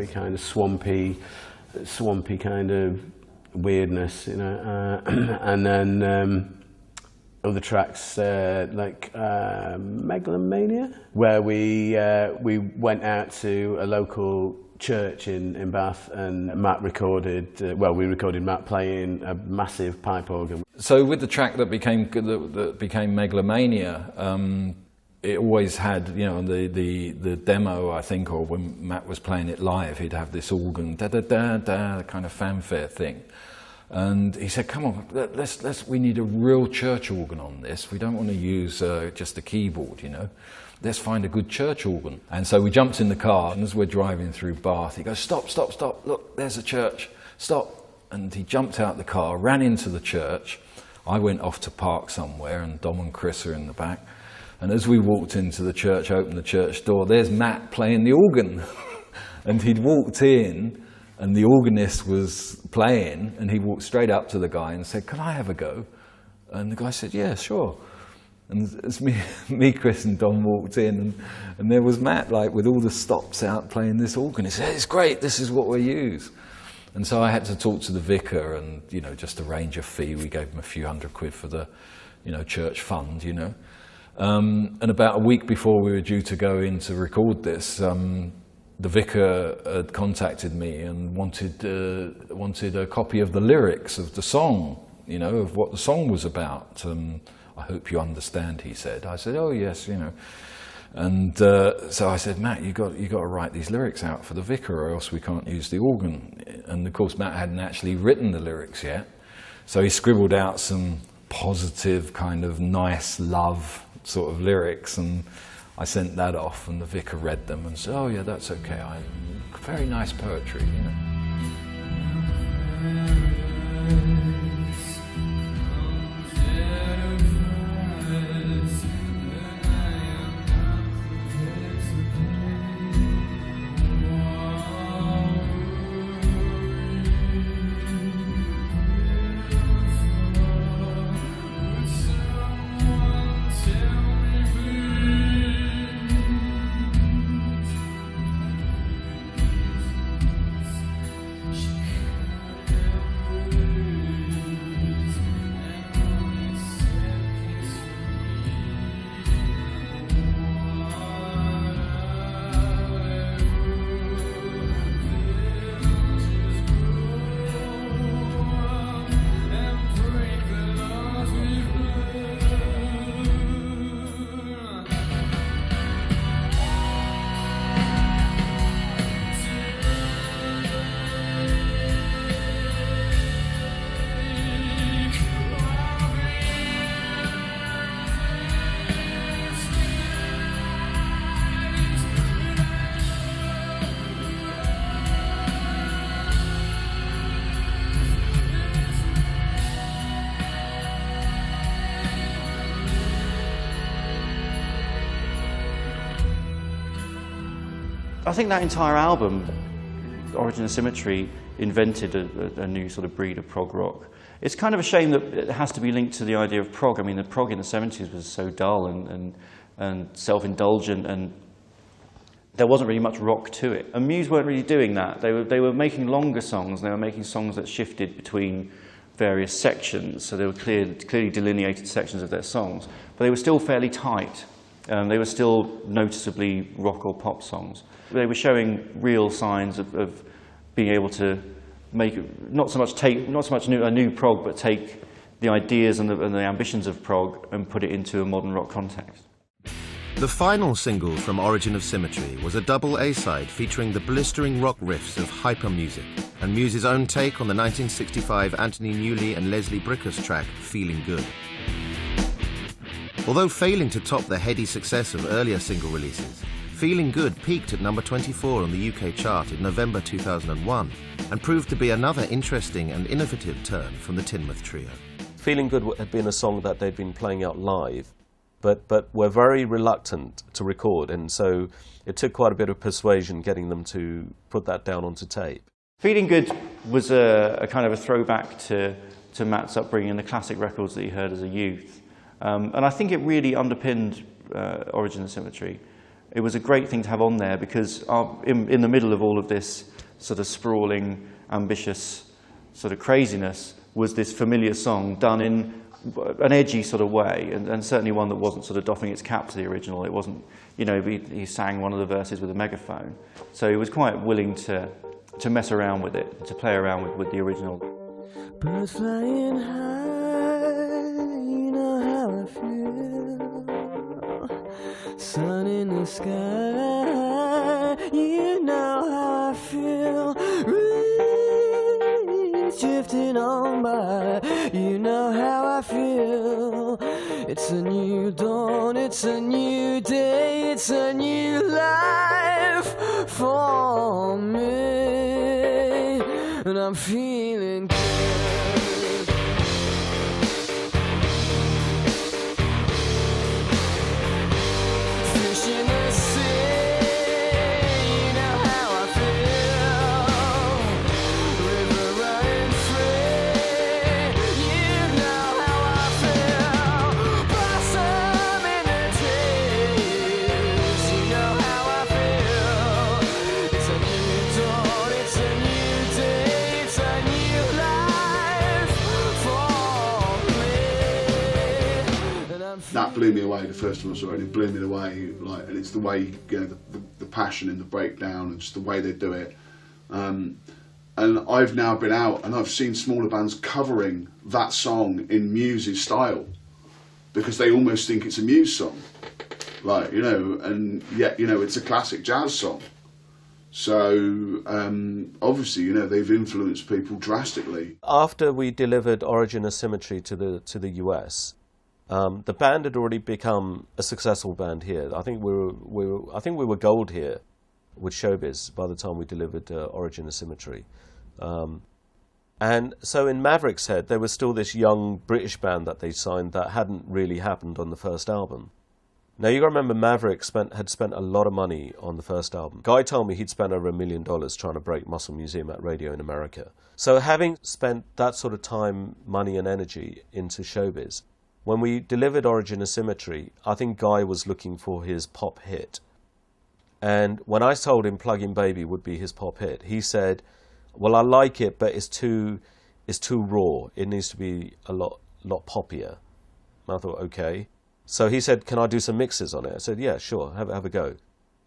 kind of swampy kind of weirdness, and then other tracks like Megalomania, where we went out to a local church in Bath, and Matt recorded. We recorded Matt playing a massive pipe organ. So with the track that became Megalomania. It always had, the demo, I think, or when Matt was playing it live, he'd have this organ, da-da-da-da, kind of fanfare thing. And he said, come on, we need a real church organ on this. We don't want to use just a keyboard, Let's find a good church organ. And so we jumped in the car, and as we're driving through Bath, he goes, stop, look, there's a church, stop. And he jumped out the car, ran into the church. I went off to park somewhere, and Dom and Chris are in the back. And as we walked into the church, opened the church door, there's Matt playing the organ. And he'd walked in, and the organist was playing, and he walked straight up to the guy and said, can I have a go? And the guy said, yeah, sure. And as me, Chris and Dom walked in, and there was Matt, with all the stops out playing this organ. He said, it's great, this is what we use. And so I had to talk to the vicar and, just arrange a fee. We gave him a few £100 for the, church fund, And about a week before we were due to go in to record this, the vicar had contacted me and wanted a copy of the lyrics of the song, of what the song was about. I hope you understand, he said. I said, oh yes, And so I said, Matt, you got to write these lyrics out for the vicar, or else we can't use the organ. And of course Matt hadn't actually written the lyrics yet, so he scribbled out some positive kind of nice love sort of lyrics, and I sent that off, and the vicar read them and said, oh yeah, that's okay, very nice poetry, you know. I think that entire album, Origin of Symmetry, invented a new sort of breed of prog rock. It's kind of a shame that it has to be linked to the idea of prog. I mean, the prog in the 70s was so dull and self-indulgent, and there wasn't really much rock to it. And Muse weren't really doing that. They were making longer songs, and they were making songs that shifted between various sections, so they were clearly delineated sections of their songs, but they were still fairly tight. They were still noticeably rock or pop songs. They were showing real signs of being able to make not so much a new prog, but take the ideas and the ambitions of prog and put it into a modern rock context. The final single from Origin of Symmetry was a double A-side featuring the blistering rock riffs of Hyper Music and Muse's own take on the 1965 Anthony Newley and Leslie Bricker's track Feeling Good. Although failing to top the heady success of earlier single releases, Feeling Good peaked at number 24 on the UK chart in November 2001 and proved to be another interesting and innovative turn from the Teignmouth trio. Feeling Good had been a song that they'd been playing out live, but were very reluctant to record, and so it took quite a bit of persuasion getting them to put that down onto tape. Feeling Good was a kind of a throwback to Matt's upbringing and the classic records that he heard as a youth. And I think it really underpinned Origin of Symmetry. It was a great thing to have on there because in the middle of all of this sort of sprawling, ambitious sort of craziness was this familiar song done in an edgy sort of way, and certainly one that wasn't sort of doffing its cap to the original. It wasn't, you know, he sang one of the verses with a megaphone. So he was quite willing to mess around with it, to play around with the original. Birds flying high, you know how I feel. Sun in the sky, you know how I feel. Rain drifting on by, you know how I feel. It's a new dawn, it's a new day, it's a new life for me, and I'm feeling good. That blew me away the first time I saw it. It blew me away, like, and it's the way, you know, the passion in the breakdown and just the way they do it. And I've now been out and I've seen smaller bands covering that song in Muse's style because they almost think it's a Muse song, like, you know, and yet, you know, it's a classic jazz song. So obviously, you know, they've influenced people drastically. After we delivered Origin of Symmetry to the US, the band had already become a successful band here. I think we were gold here with Showbiz by the time we delivered Origin of Symmetry. And so in Maverick's head, there was still this young British band that they signed that hadn't really happened on the first album. Now, you got to remember, Maverick had spent a lot of money on the first album. Guy told me he'd spent over $1 million trying to break Muscle Museum at radio in America. So having spent that sort of time, money and energy into Showbiz, when we delivered Origin of Symmetry, I think Guy was looking for his pop hit. And when I told him Plug-in Baby would be his pop hit, he said, well, I like it, but it's too raw. It needs to be a lot poppier. And I thought, okay. So he said, can I do some mixes on it? I said, yeah, sure, have a go.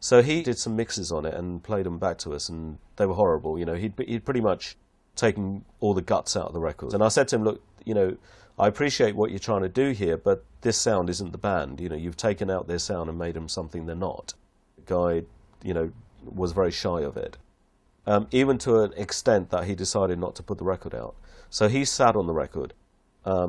So he did some mixes on it and played them back to us, and they were horrible. You know, he'd pretty much taken all the guts out of the records. And I said to him, look, you know, I appreciate what you're trying to do here, but this sound isn't the band. You know, you've taken out their sound and made them something they're not. The guy, you know, was very shy of it, even to an extent that he decided not to put the record out. So he sat on the record.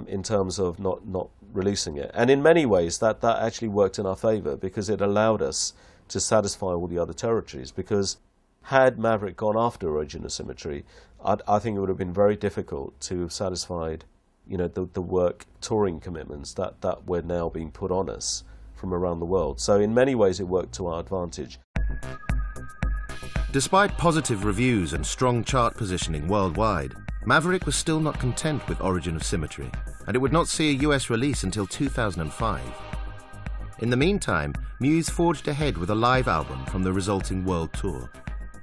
In terms of not releasing it. And in many ways, that actually worked in our favour, because it allowed us to satisfy all the other territories. Because had Maverick gone after Origin of Symmetry, I think it would have been very difficult to have satisfied, you know, the work touring commitments that were now being put on us from around the world. So in many ways, it worked to our advantage. Despite positive reviews and strong chart positioning worldwide, Maverick was still not content with Origin of Symmetry, and it would not see a US release until 2005. In the meantime, Muse forged ahead with a live album from the resulting world tour.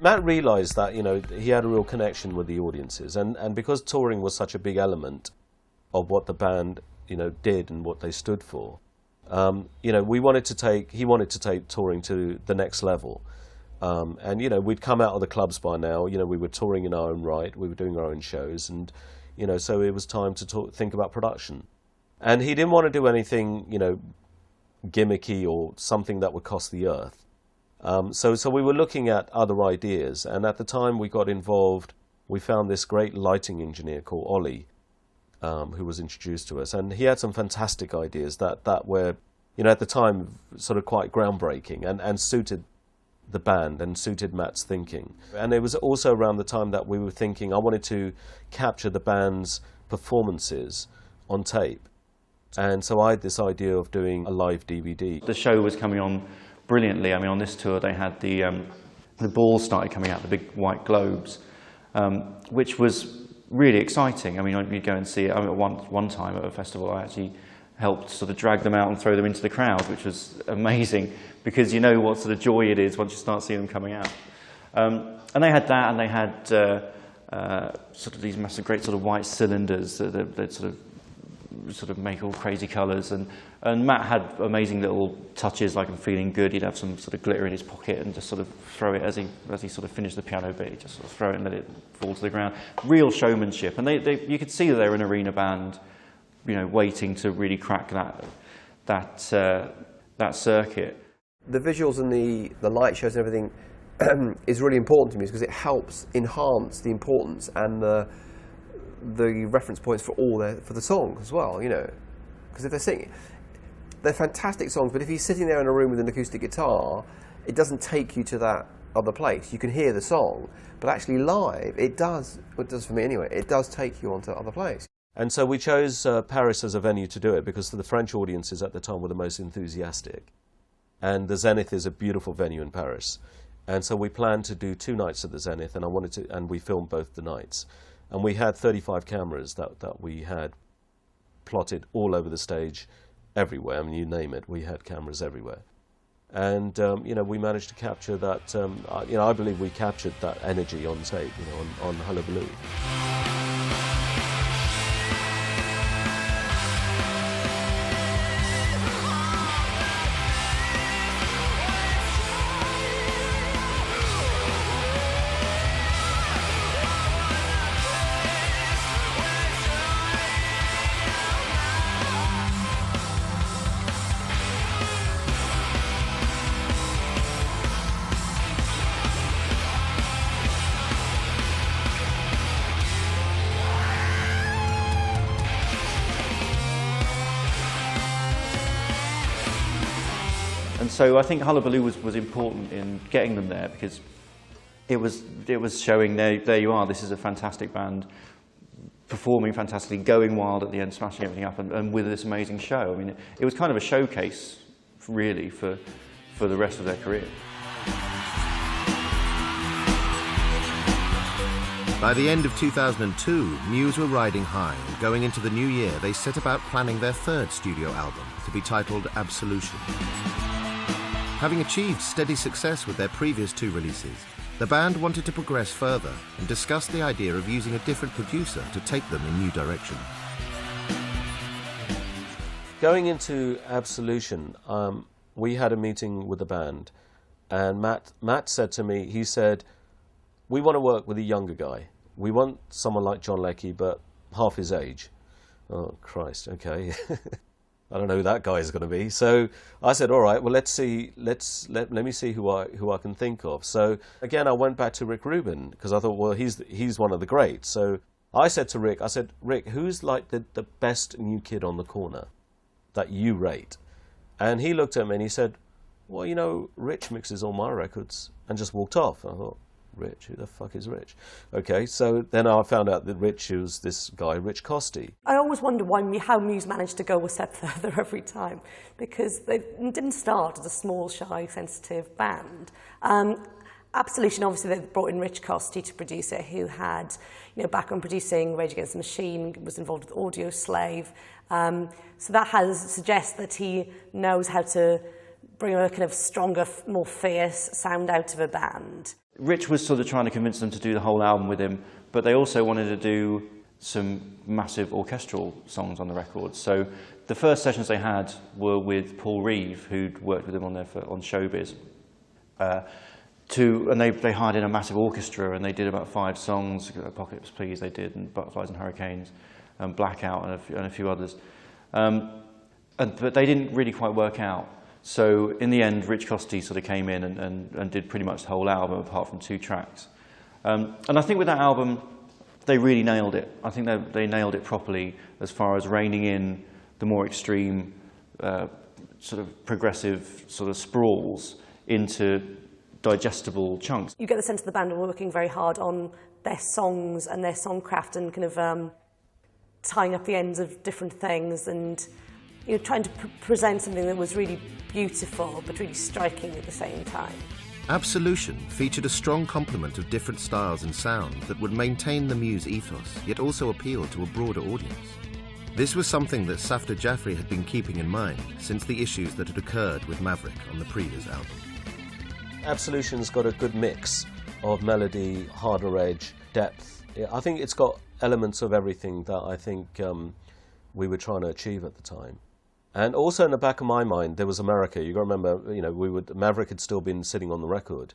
Matt realised that, you know, he had a real connection with the audiences, and because touring was such a big element of what the band, you know, did and what they stood for, you know, he wanted to take touring to the next level. And, you know, we'd come out of the clubs by now. You know, we were touring in our own right. We were doing our own shows. And, you know, so it was time to think about production. And he didn't want to do anything, you know, gimmicky or something that would cost the earth. So we were looking at other ideas. And at the time we got involved, we found this great lighting engineer called Ollie, who was introduced to us. And he had some fantastic ideas that were, you know, at the time sort of quite groundbreaking and suited the band and suited Matt's thinking. And it was also around the time that we were thinking I wanted to capture the band's performances on tape. And so I had this idea of doing a live DVD. The show was coming on brilliantly. I mean, on this tour they had the balls started coming out, the big white globes, which was really exciting. I mean, you'd go and see it. I mean, one time at a festival I actually helped sort of drag them out and throw them into the crowd, which was amazing, because you know what sort of joy it is once you start seeing them coming out. And they had that, and they had sort of these massive, great sort of white cylinders that sort of make all crazy colours. And Matt had amazing little touches, like I'm feeling good. He'd have some sort of glitter in his pocket and just sort of throw it as he sort of finished the piano bit. He'd just sort of throw it and let it fall to the ground. Real showmanship, and you could see that they were an arena band, you know, waiting to really crack that circuit. The visuals and the light shows and everything is really important to me, because it helps enhance the importance and the reference points for the songs as well. You know, because if they're singing, they're fantastic songs, but if he's sitting there in a room with an acoustic guitar, it doesn't take you to that other place. You can hear the song, but actually live, it does for me anyway. It does take you onto other place. And so we chose Paris as a venue to do it, because the French audiences at the time were the most enthusiastic. And the Zenith is a beautiful venue in Paris. And so we planned to do 2 nights at the Zenith, and we filmed both the nights. And we had 35 cameras that we had plotted all over the stage, everywhere. I mean, you name it, we had cameras everywhere. And, you know, we managed to capture that, you know, I believe we captured that energy on tape, you know, on Hullabaloo. So I think Hullabaloo was important in getting them there, because it was showing there you are, this is a fantastic band, performing fantastically, going wild at the end, smashing everything up, and with this amazing show. I mean, it was kind of a showcase, really, for the rest of their career. By the end of 2002, Muse were riding high, and going into the new year, they set about planning their third studio album, to be titled Absolution. Having achieved steady success with their previous two releases, the band wanted to progress further and discussed the idea of using a different producer to take them in new directions. Going into Absolution, we had a meeting with the band, and Matt said to me, he said, we want to work with a younger guy. We want someone like John Leckie, but half his age. Oh, Christ, okay. I don't know who that guy is going to be. So I said, all right, well, let me see who I can think of. So again, I went back to Rick Rubin, because I thought, well, he's one of the greats. So I said to Rick, Rick, who's like the best new kid on the corner that you rate? And he looked at me and he said, well, you know, Rich mixes all my records, and just walked off. I thought, Rich, who the fuck is Rich? Okay, so then I found out that Rich was this guy, Rich Costey. I always wonder how Muse managed to go a step further every time, because they didn't start as a small, shy, sensitive band. Absolution, obviously, they brought in Rich Costey to produce it, who had, background producing Rage Against the Machine, was involved with Audio Slave. So that suggests that he knows how to bring a kind of stronger, more fierce sound out of a band. Rich was sort of trying to convince them to do the whole album with him, but they also wanted to do some massive orchestral songs on the record. So the first sessions they had were with Paul Reeve, who'd worked with him on Showbiz. And they hired in a massive orchestra, and they did about 5 songs. Apocalypse Please they did, and Butterflies and Hurricanes, and Blackout, and a few others. But they didn't really quite work out. So in the end, Rich Costey sort of came in and did pretty much the whole album, apart from 2 tracks. And I think with that album, they really nailed it. I think they nailed it properly as far as reining in the more extreme, sort of progressive sort of sprawls into digestible chunks. You get the sense of the band were working very hard on their songs and their songcraft, and kind of tying up the ends of different things, and trying to present something that was really beautiful but really striking at the same time. Absolution featured a strong complement of different styles and sounds that would maintain the Muse ethos, yet also appeal to a broader audience. This was something that Safdar Jaffrey had been keeping in mind since the issues that had occurred with Maverick on the previous album. Absolution's got a good mix of melody, harder edge, depth. I think it's got elements of everything that I think we were trying to achieve at the time. And also in the back of my mind, there was America. You got to remember, Maverick had still been sitting on the record.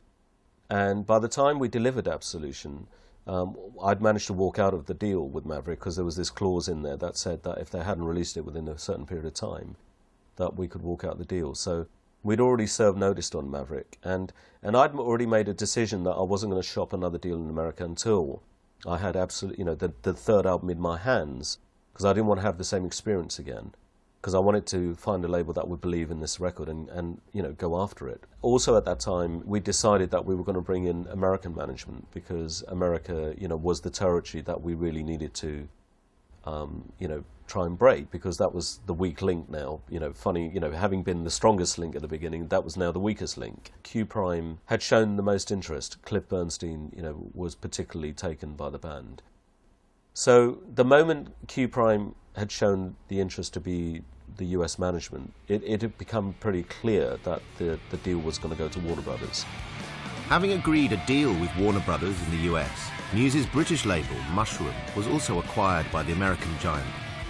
And by the time we delivered Absolution, I'd managed to walk out of the deal with Maverick, because there was this clause in there that said that if they hadn't released it within a certain period of time, that we could walk out the deal. So we'd already served notice on Maverick. And I'd already made a decision that I wasn't going to shop another deal in America until I had the third album in my hands, because I didn't want to have the same experience again. Because I wanted to find a label that would believe in this record and go after it. Also at that time, we decided that we were going to bring in American management, because America, was the territory that we really needed to, try and break, because that was the weak link now. Having been the strongest link at the beginning, that was now the weakest link. Q Prime had shown the most interest. Cliff Bernstein, was particularly taken by the band. So the moment Q Prime had shown the interest to be the US management, it had become pretty clear that the deal was going to go to Warner Brothers. Having agreed a deal with Warner Brothers in the US, Muse's British label, Mushroom, was also acquired by the American giant,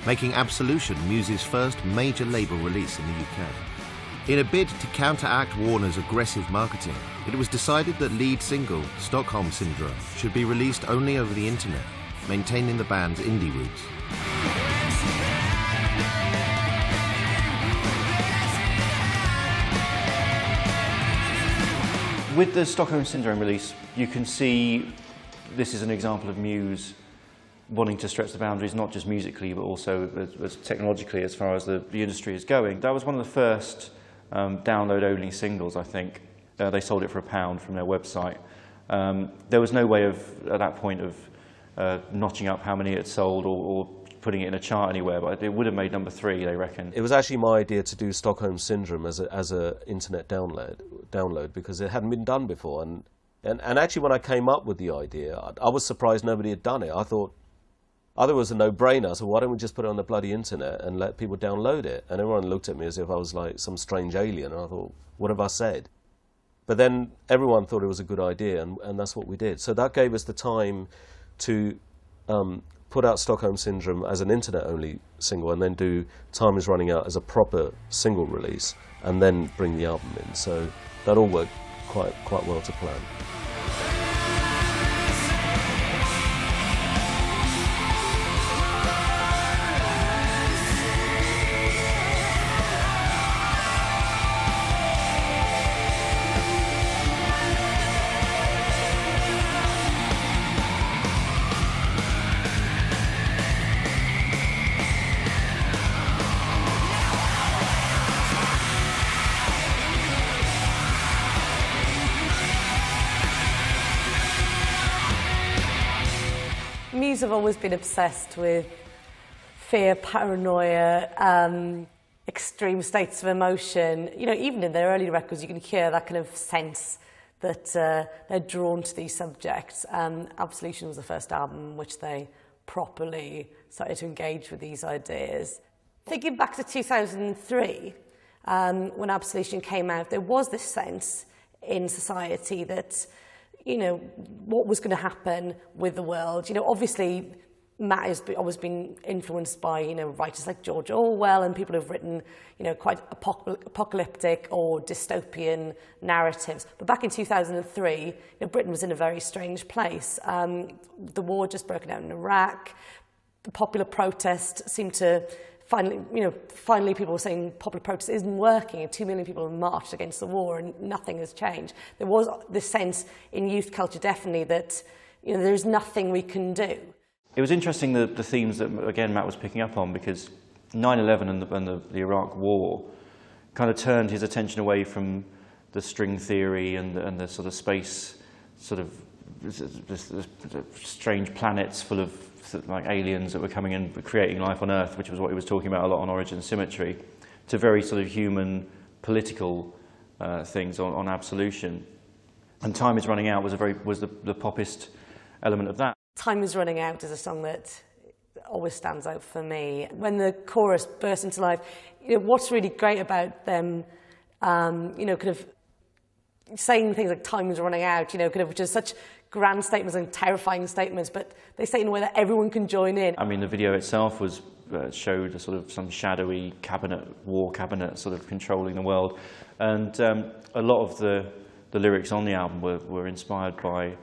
making Absolution Muse's first major label release in the UK. In a bid to counteract Warner's aggressive marketing, it was decided that lead single, Stockholm Syndrome, should be released only over the internet, maintaining the band's indie roots. With the Stockholm Syndrome release, you can see this is an example of Muse wanting to stretch the boundaries, not just musically, but also as technologically, as far as the industry is going. That was one of the first download-only singles, I think. They sold it for £1 from their website. There was no way of, at that point, of notching up how many it sold or putting it in a chart anywhere, but it would have made number 3, they reckon. It was actually my idea to do Stockholm Syndrome as a internet download because it hadn't been done before. And actually, when I came up with the idea, I was surprised nobody had done it. I thought it was a no-brainer. So why don't we just put it on the bloody internet and let people download it? And everyone looked at me as if I was like some strange alien. And I thought, what have I said? But then everyone thought it was a good idea, and that's what we did. So that gave us the time to put out Stockholm Syndrome as an internet-only single, and then do Time Is Running Out as a proper single release, and then bring the album in. So that all worked quite well to plan. Muse have always been obsessed with fear, paranoia, extreme states of emotion. You know, even in their early records, you can hear that kind of sense that they're drawn to these subjects. Absolution was the first album in which they properly started to engage with these ideas. Thinking back to 2003, when Absolution came out, there was this sense in society that, you know, what was going to happen with the world. You know, obviously, Matt has always been influenced by, you know, writers like George Orwell and people who've written, you know, quite apocalyptic or dystopian narratives. But back in 2003, you know, Britain was in a very strange place. The war had just broken out in Iraq. The popular protest seemed to finally people were saying popular protest isn't working, and 2 million people have marched against the war and nothing has changed. There was this sense in youth culture definitely that, you know, there's nothing we can do. It was interesting the themes that, again, Matt was picking up on, because 9/11 and the Iraq War kind of turned his attention away from the string theory and the sort of space, sort of the strange planets full of like aliens that were coming and creating life on Earth, which was what he was talking about a lot on Origin Symmetry, to very sort of human, political things on Absolution. And Time Is Running Out was the poppist element of that. Time Is Running Out is a song that always stands out for me. When the chorus bursts into life, you know, what's really great about them, you know, kind of saying things like time is running out, you know, kind of, which is such grand statements and terrifying statements, but they say it in a way that everyone can join in. I mean, the video itself was showed a sort of some shadowy war cabinet sort of controlling the world, and a lot of the lyrics on the album were inspired by.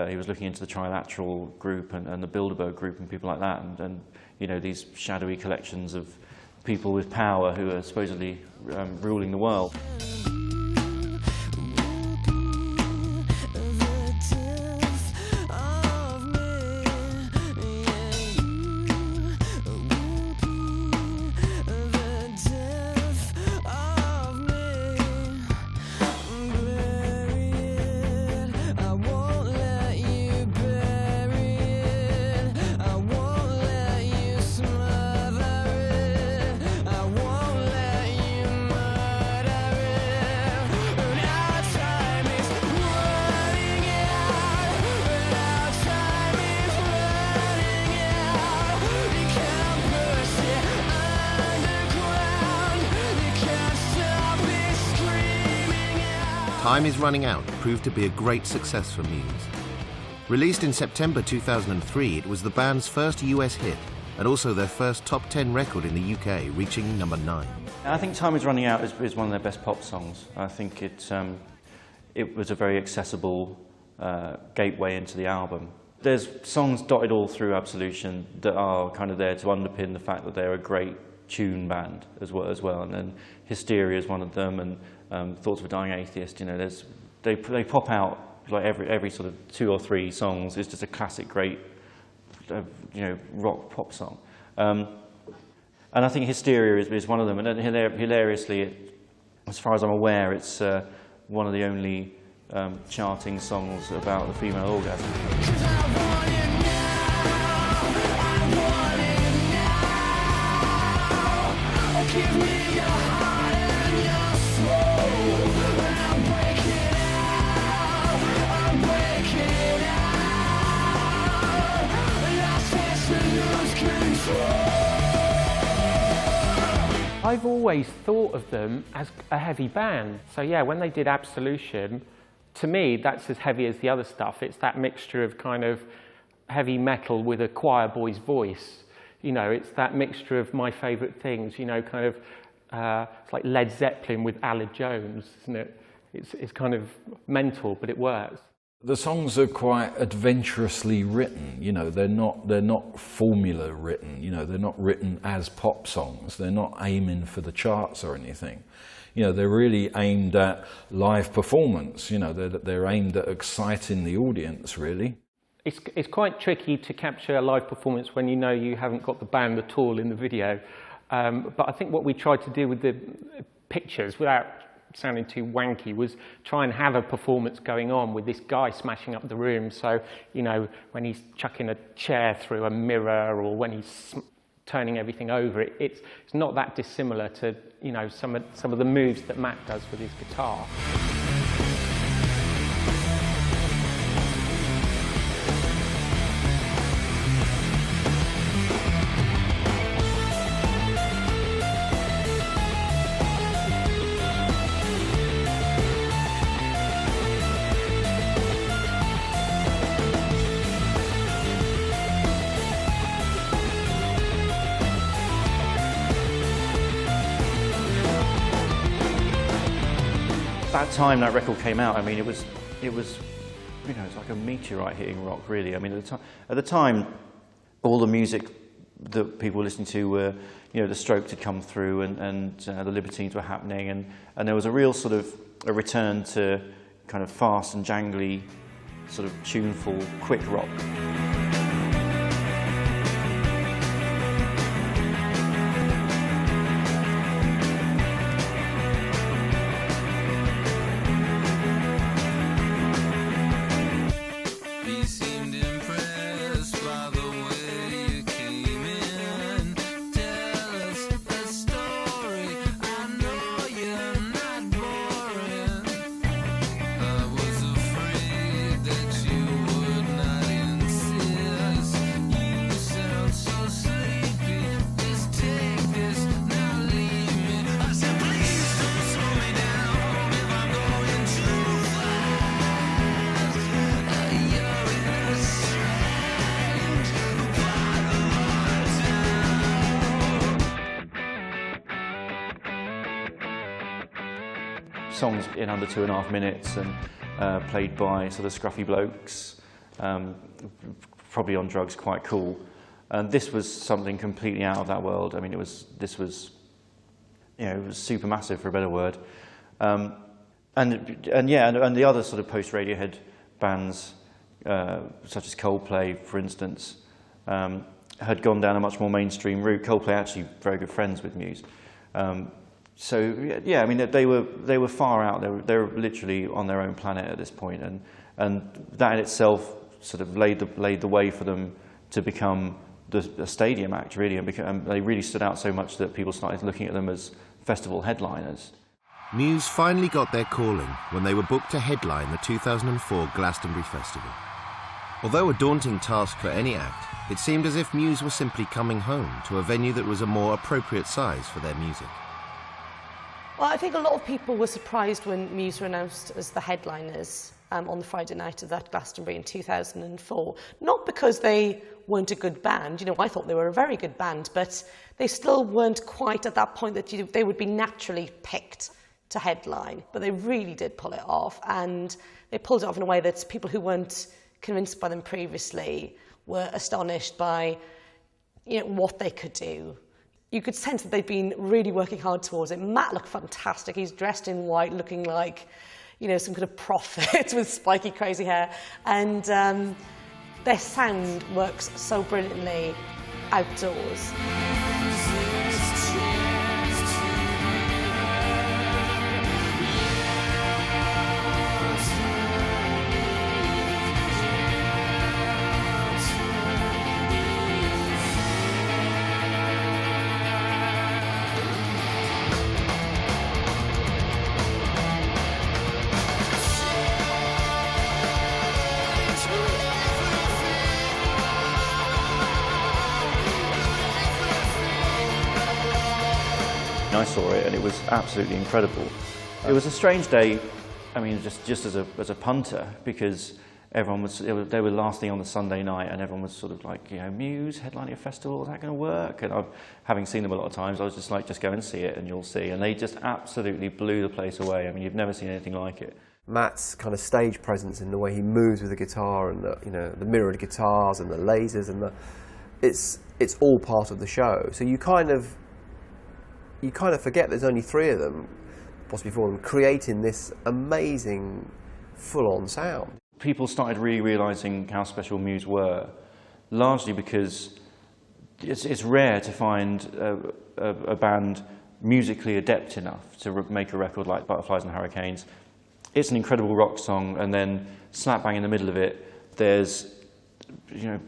He was looking into the Trilateral group and the Bilderberg group and people like that, and you know, these shadowy collections of people with power who are supposedly ruling the world. Time Is Running Out proved to be a great success for Muse. Released in September 2003, it was the band's first US hit and also their first top 10 record in the UK, reaching number 9. I think Time Is Running Out is one of their best pop songs. I think it was a very accessible gateway into the album. There's songs dotted all through Absolution that are kind of there to underpin the fact that they're a great tune band as well. And then Hysteria is one of them, and Thoughts of a Dying Atheist. You know, they pop out like every sort of 2 or 3 songs. It's just a classic, great, you know, rock pop song. And I think Hysteria is one of them. And then hilariously, As far as I'm aware, it's one of the only charting songs about the female orgasm. I've always thought of them as a heavy band. So yeah, when they did Absolution, to me, that's as heavy as the other stuff. It's that mixture of kind of heavy metal with a choir boy's voice. You know, it's that mixture of my favourite things, you know, kind of, it's like Led Zeppelin with Aled Jones, isn't it? It's kind of mental, but it works. The songs are quite adventurously written, you know, they're not formula written, you know, they're not written as pop songs, they're not aiming for the charts or anything. You know, they're really aimed at live performance, you know, they're aimed at exciting the audience, really. It's quite tricky to capture a live performance when you know you haven't got the band at all in the video. But I think what we tried to do with the pictures, without sounding too wanky, was try and have a performance going on with this guy smashing up the room. So, you know, when he's chucking a chair through a mirror or when he's turning everything over, it's not that dissimilar to, you know, some of the moves that Matt does with his guitar. That time that record came out, I mean, it was, you know, it's like a meteorite hitting rock, really. I mean, at the time, all the music that people were listening to were, you know, the Strokes had come through, and the Libertines were happening, and there was a real sort of a return to kind of fast and jangly, sort of tuneful, quick rock. Songs in under 2.5 minutes and played by sort of scruffy blokes, probably on drugs, quite cool. And this was something completely out of that world. I mean, this was, you know, it was Supermassive, for a better word. And the other sort of post-Radiohead bands, such as Coldplay, for instance, had gone down a much more mainstream route. Coldplay actually very good friends with Muse. So yeah, I mean, they were far out. They were literally on their own planet at this point, and that in itself sort of laid the way for them to become a stadium act, really, and they really stood out so much that people started looking at them as festival headliners. Muse finally got their calling when they were booked to headline the 2004 Glastonbury Festival. Although a daunting task for any act, it seemed as if Muse were simply coming home to a venue that was a more appropriate size for their music. Well, I think a lot of people were surprised when Muse were announced as the headliners on the Friday night of that Glastonbury in 2004. Not because they weren't a good band. You know, I thought they were a very good band, but they still weren't quite at that point that they would be naturally picked to headline. But they really did pull it off, and they pulled it off in a way that people who weren't convinced by them previously were astonished by, you know, what they could do. You could sense that they'd been really working hard towards it. Matt looked fantastic. He's dressed in white, looking like, you know, some kind of prophet with spiky, crazy hair. And their sound works so brilliantly outdoors. I saw it, and it was absolutely incredible. It was a strange day, I mean, just as a punter, because everyone was, they were last thing on the Sunday night, and everyone was sort of like, you know, Muse headlining a festival, is that going to work? And having seen them a lot of times, I was just like, just go and see it and you'll see. And they just absolutely blew the place away. I mean, you've never seen anything like it. Matt's kind of stage presence in the way he moves with the guitar and the, you know, the mirrored guitars and the lasers and it's all part of the show. So you kind of forget there's only three of them, possibly four of them, creating this amazing full-on sound. People started really realising how special Muse were, largely because it's rare to find a band musically adept enough to make a record like Butterflies and Hurricanes. It's an incredible rock song, and then slap bang in the middle of it, there's, you know,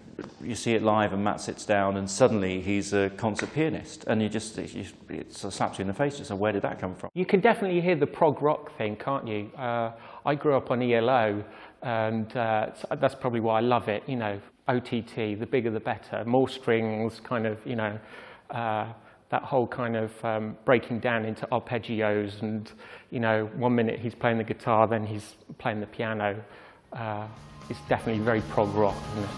you see it live and Matt sits down and suddenly he's a concert pianist, and it slaps you in the face. Just, so where did that come from? You can definitely hear the prog rock thing, can't you? I grew up on ELO, and that's probably why I love it. You know, OTT, the bigger the better, more strings, kind of, you know, that whole kind of breaking down into arpeggios, and, you know, 1 minute he's playing the guitar, then he's playing the piano. It's definitely very prog rock, isn't it?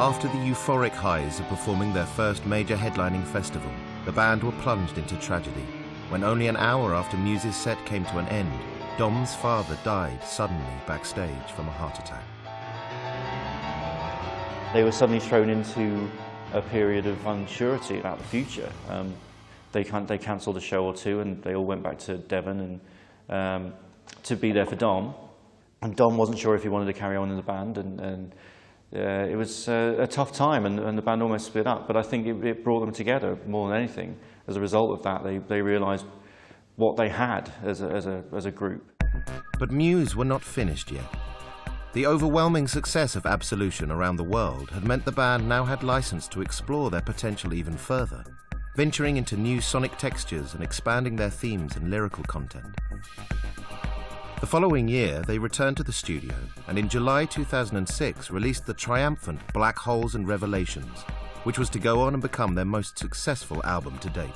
After the euphoric highs of performing their first major headlining festival, the band were plunged into tragedy. When only an hour after Muse's set came to an end, Dom's father died suddenly backstage from a heart attack. They were suddenly thrown into a period of unsurety about the future. They cancelled a show or two, and they all went back to Devon and to be there for Dom. And Dom wasn't sure if he wanted to carry on in the band, and it was a tough time, and the band almost split up, but I think it brought them together more than anything. As a result of that, they realised what they had as a group. But Muse were not finished yet. The overwhelming success of Absolution around the world had meant the band now had license to explore their potential even further, venturing into new sonic textures and expanding their themes and lyrical content. The following year, they returned to the studio and in July 2006 released the triumphant Black Holes and Revelations, which was to go on and become their most successful album to date.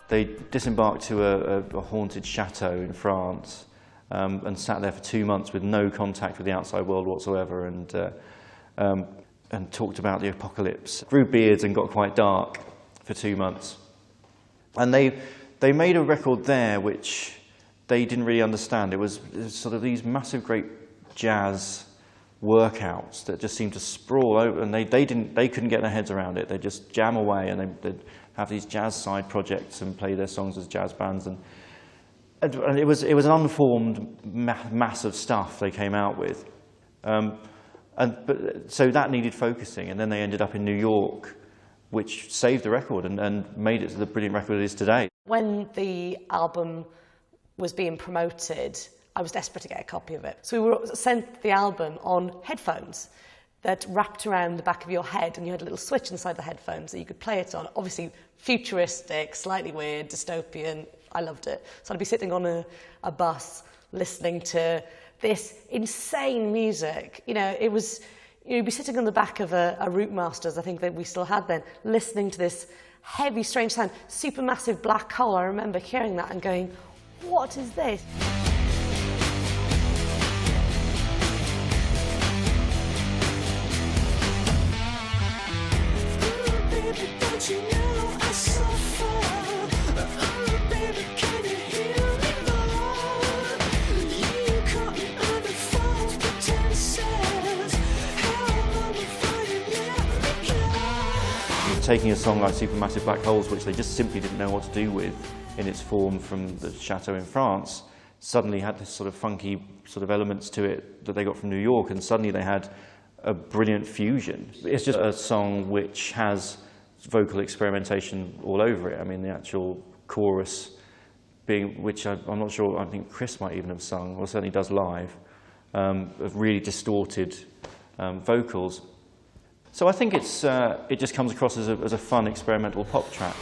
They disembarked to a haunted chateau in France and sat there for 2 months with no contact with the outside world whatsoever, and talked about the apocalypse. Grew beards and got quite dark for 2 months. And they made a record there which they didn't really understand. It was sort of these massive, great jazz workouts that just seemed to sprawl over, and they couldn't get their heads around it. They'd just jam away, and they'd have these jazz side projects and play their songs as jazz bands, and it was an unformed mass of stuff they came out with, so that needed focusing, and then they ended up in New York, which saved the record and made it to the brilliant record it is today. When the album was being promoted, I was desperate to get a copy of it. So we were sent the album on headphones that wrapped around the back of your head, and you had a little switch inside the headphones that you could play it on. Obviously futuristic, slightly weird, dystopian. I loved it. So I'd be sitting on a bus listening to this insane music. You know, it was, you'd be sitting on the back of a Routmasters, I think that we still had then, listening to this heavy, strange sound. Supermassive black hole. I remember hearing that and going, what is this? Taking a song like Supermassive Black Holes, which they just simply didn't know what to do with in its form from the chateau in France, suddenly had this sort of funky sort of elements to it that they got from New York, and suddenly they had a brilliant fusion. It's just a song which has vocal experimentation all over it. I mean, the actual chorus which I'm not sure, I think Chris might even have sung, or certainly does live, of really distorted vocals. So I think it just comes across as a fun experimental pop track.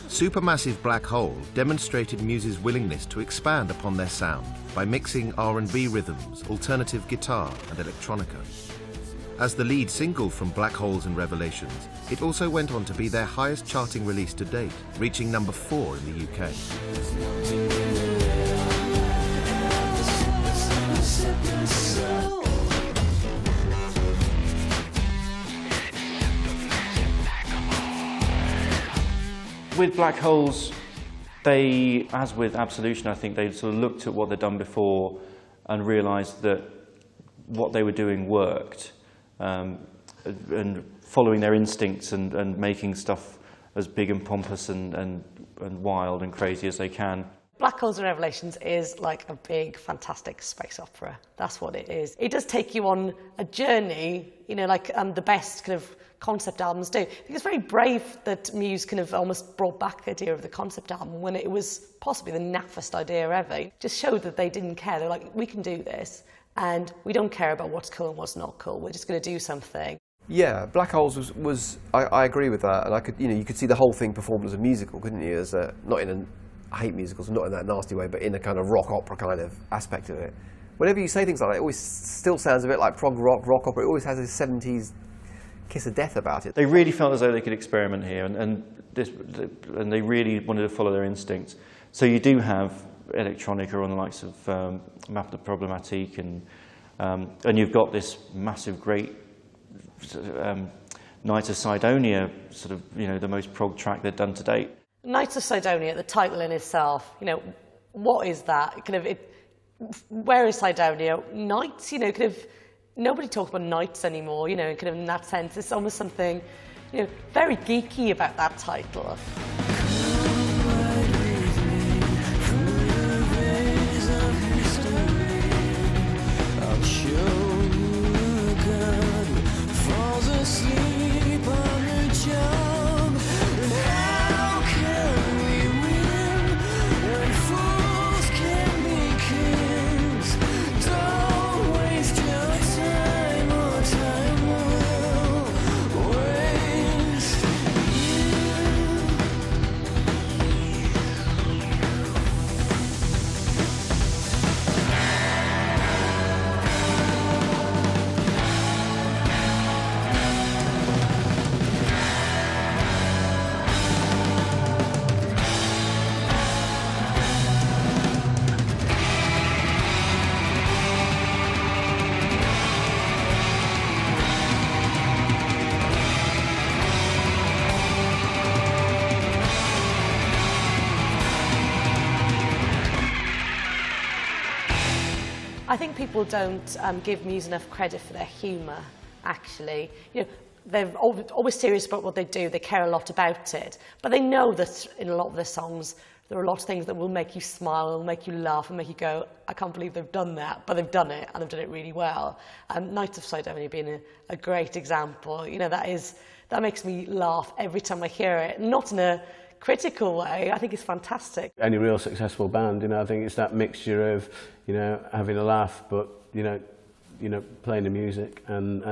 Supermassive Black Hole demonstrated Muse's willingness to expand upon their sound by mixing R&B rhythms, alternative guitar and electronica. As the lead single from Black Holes and Revelations, it also went on to be their highest charting release to date, reaching number 4 in the UK. With Black Holes, they, as with Absolution, I think they sort of looked at what they'd done before and realised that what they were doing worked, and following their instincts and making stuff as big and pompous and wild and crazy as they can. Black Holes and Revelations is like a big, fantastic space opera. That's what it is. It does take you on a journey, you know, like the best kind of concept albums do. I think it's very brave that Muse kind of almost brought back the idea of the concept album when it was possibly the naffest idea ever. It just showed that they didn't care. They're like, we can do this, and we don't care about what's cool and what's not cool. We're just going to do something. Yeah, Black Holes was I agree with that, and I could, you know, you could see the whole thing performed as a musical, couldn't you? As not in a, I hate musicals, not in that nasty way, but in a kind of rock opera kind of aspect of it. Whenever you say things like that, it always still sounds a bit like prog rock opera. It always has this 70s kiss of death about it. They really felt as though they could experiment here, and they really wanted to follow their instincts. So you do have electronica on the likes of Map de Problématique, and you've got this massive, great Night of Cydonia, sort of, you know, the most prog track they've done to date. Night of Cydonia, the title in itself, you know, what is that? Kind of, where is Cydonia? Nights, you know, kind of, nobody talks about nights anymore, you know, kind of in that sense. It's almost something, you know, very geeky about that title. I think people don't give Muse enough credit for their humour, actually. You know, they're always serious about what they do, they care a lot about it, but they know that in a lot of their songs there are a lot of things that will make you smile, will make you laugh and make you go, I can't believe they've done that, but they've done it, and they've done it really well. Night of Cydonia being a great example, you know, that makes me laugh every time I hear it, not in a critical way. I think it's fantastic. Any real successful band, you know, I think it's that mixture of, you know, having a laugh, but you know, playing the music and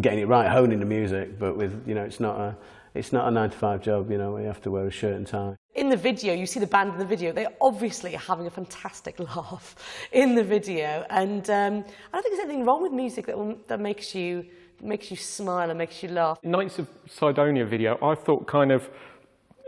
getting it right, honing the music, but with, you know, it's not a 9-to-5 job, you know, where you have to wear a shirt and tie. In the video, you see the band in the video, they obviously are having a fantastic laugh in the video, and I don't think there's anything wrong with music that makes you smile and makes you laugh. Nights of Cydonia video, I thought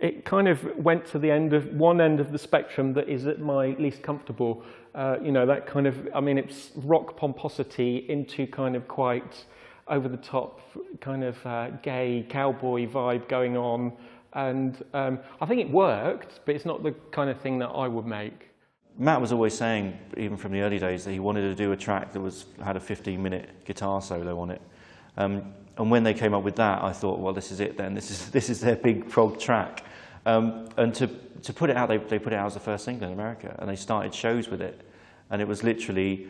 it kind of went to the one end of the spectrum that is at my least comfortable. You know, that kind of, I mean, it's rock pomposity into kind of quite over-the-top kind of gay cowboy vibe going on. And I think it worked, but it's not the kind of thing that I would make. Matt was always saying, even from the early days, that he wanted to do a track that had a 15-minute guitar solo on it. And when they came up with that, I thought, well, this is it then. This is their big prog track. And to put it out, they put it out as the first single in America, and they started shows with it. And it was literally,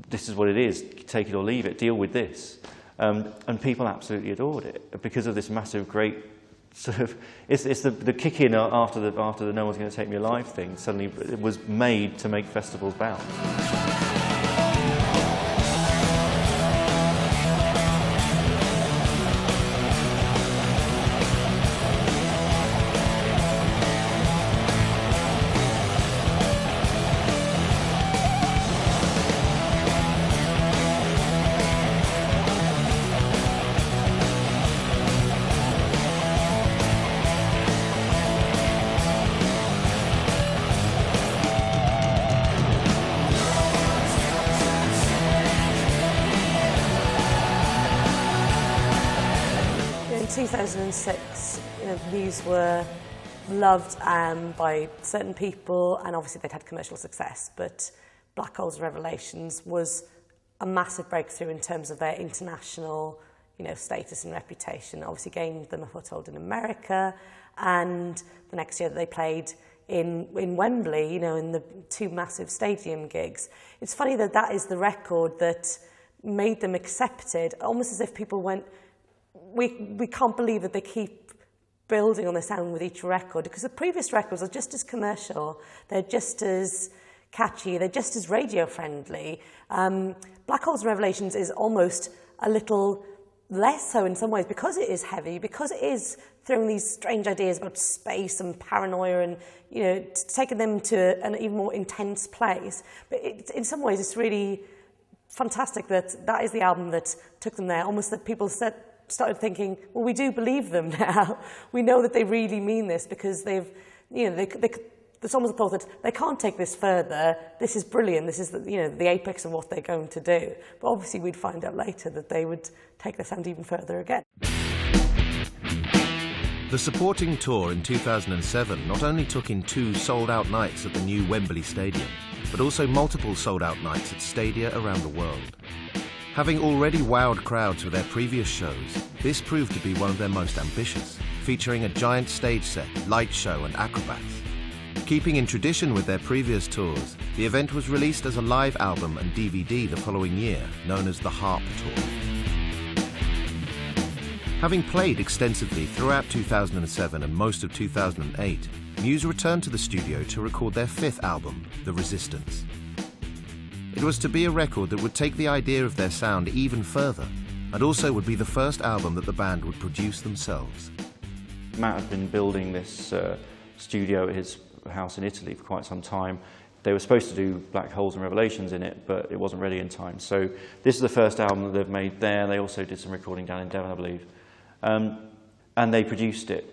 this is what it is, take it or leave it, deal with this. And people absolutely adored it because of this massive, great sort of. It's the kick in after the "No One's Going to Take Me Alive" thing. Suddenly, it was made to make festivals bounce. In 2006, Muse were loved by certain people, and obviously they'd had commercial success, but Black Holes and Revelations was a massive breakthrough in terms of their international status and reputation. Obviously gained them a foothold in America, and the next year they played in Wembley, in the 2 massive stadium gigs. It's funny that is the record that made them accepted, almost as if people went, we can't believe that they keep building on the sound with each record, because the previous records are just as commercial, they're just as catchy, they're just as radio friendly. Black Holes and Revelations is almost a little less so in some ways, because it is heavy, because it is throwing these strange ideas about space and paranoia, and taking them to an even more intense place. But in some ways it's really fantastic that is the album that took them there, almost that people started thinking, well, we do believe them now. We know that they really mean this, because there's almost a thought that they can't take this further. This is brilliant. This is the apex of what they're going to do. But obviously we'd find out later that they would take the sound even further again. The supporting tour in 2007 not only took in 2 sold-out nights at the new Wembley Stadium, but also multiple sold-out nights at stadia around the world. Having already wowed crowds with their previous shows, this proved to be one of their most ambitious, featuring a giant stage set, light show and acrobats. Keeping in tradition with their previous tours, the event was released as a live album and DVD the following year, known as the Harp Tour. Having played extensively throughout 2007 and most of 2008, Muse returned to the studio to record their 5th album, The Resistance. It was to be a record that would take the idea of their sound even further, and also would be the first album that the band would produce themselves. Matt had been building this studio at his house in Italy for quite some time. They were supposed to do Black Holes and Revelations in it, but it wasn't ready in time. So this is the first album that they've made there. They also did some recording down in Devon, I believe. And they produced it.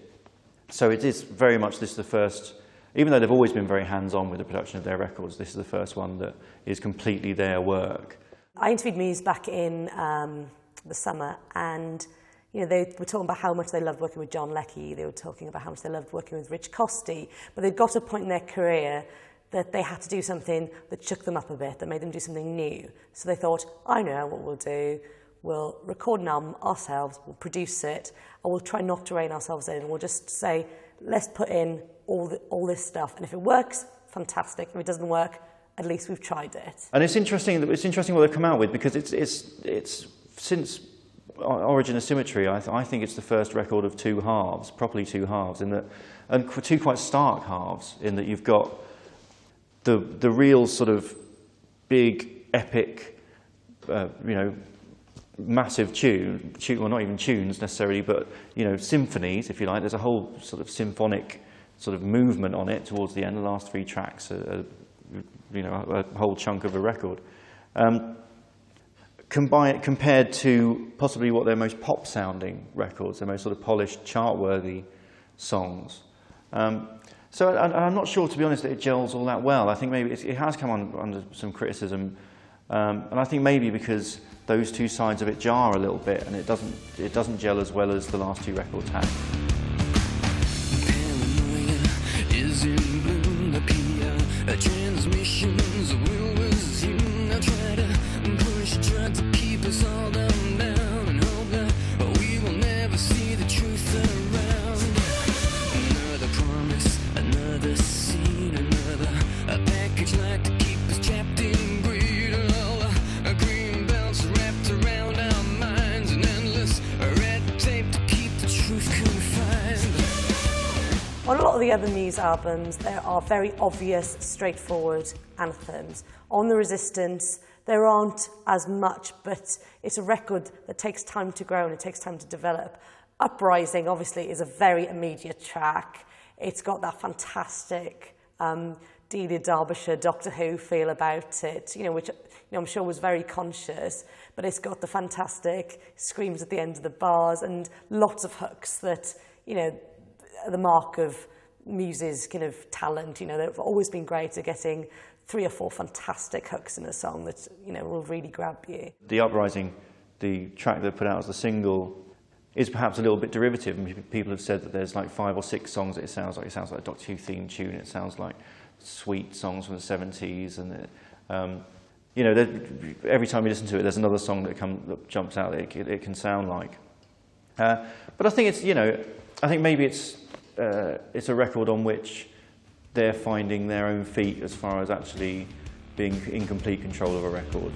So it is very much, this is the first, even though they've always been very hands-on with the production of their records, this is the first one that is completely their work. I interviewed Muse back in the summer, and they were talking about how much they loved working with John Leckie. They were talking about how much they loved working with Rich Costey. But they'd got to a point in their career that they had to do something that shook them up a bit, that made them do something new. So they thought, I know what we'll do. We'll record an album ourselves, we'll produce it, and we'll try not to rein ourselves in. We'll just say, let's put in all this stuff, and if it works, fantastic. If it doesn't work, at least we've tried it. And it's interesting what they've come out with, because it's since Origin of Symmetry, I think it's the first record of 2 halves, properly 2 halves, and 2 quite stark halves, in that you've got the real sort of big, epic, massive tune, well, not even tunes necessarily, but symphonies, if you like. There's a whole sort of symphonic sort of movement on it towards the end. The last 3 tracks are a whole chunk of a record. Compared to possibly what their most pop-sounding records, their most sort of polished, chart-worthy songs. So I'm not sure, to be honest, that it gels all that well. I think maybe it has come under some criticism, and I think maybe because those 2 sides of it jar a little bit, and it doesn't gel as well as the last 2 records have. Paranoia is in bloom, the PR transmissions will resume. I try to keep us all down and hope that we will never see the truth around. Another promise, another scene, another package like to keep us trapped in greed. All green belts wrapped around our minds. the other Muse albums, there are very obvious, straightforward anthems. On The Resistance, there aren't as much, but it's a record that takes time to grow and it takes time to develop. Uprising, obviously, is a very immediate track. It's got that fantastic Delia Derbyshire, Doctor Who feel about it, which I'm sure was very conscious, but it's got the fantastic screams at the end of the bars and lots of hooks that, are the mark of Muse's kind of talent. They've always been great at getting 3 or 4 fantastic hooks in a song that, will really grab you. The Uprising, the track they put out as the single, is perhaps a little bit derivative. People have said that there's like 5 or 6 songs that it sounds like a Doctor Who theme tune. It sounds like sweet songs from the 70s, and every time you listen to it, there's another song that jumps out that it can sound like. But I think it's I think maybe it's a record on which they're finding their own feet as far as actually being in complete control of a record.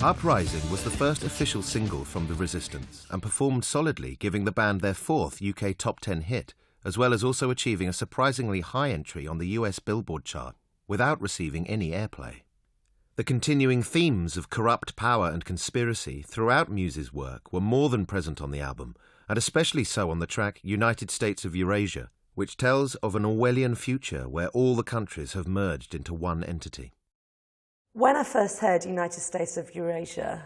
Uprising was the first official single from The Resistance and performed solidly, giving the band their 4th UK Top 10 hit, as well as also achieving a surprisingly high entry on the US Billboard chart without receiving any airplay. The continuing themes of corrupt power and conspiracy throughout Muse's work were more than present on the album, and especially so on the track United States of Eurasia, which tells of an Orwellian future where all the countries have merged into one entity. When I first heard United States of Eurasia,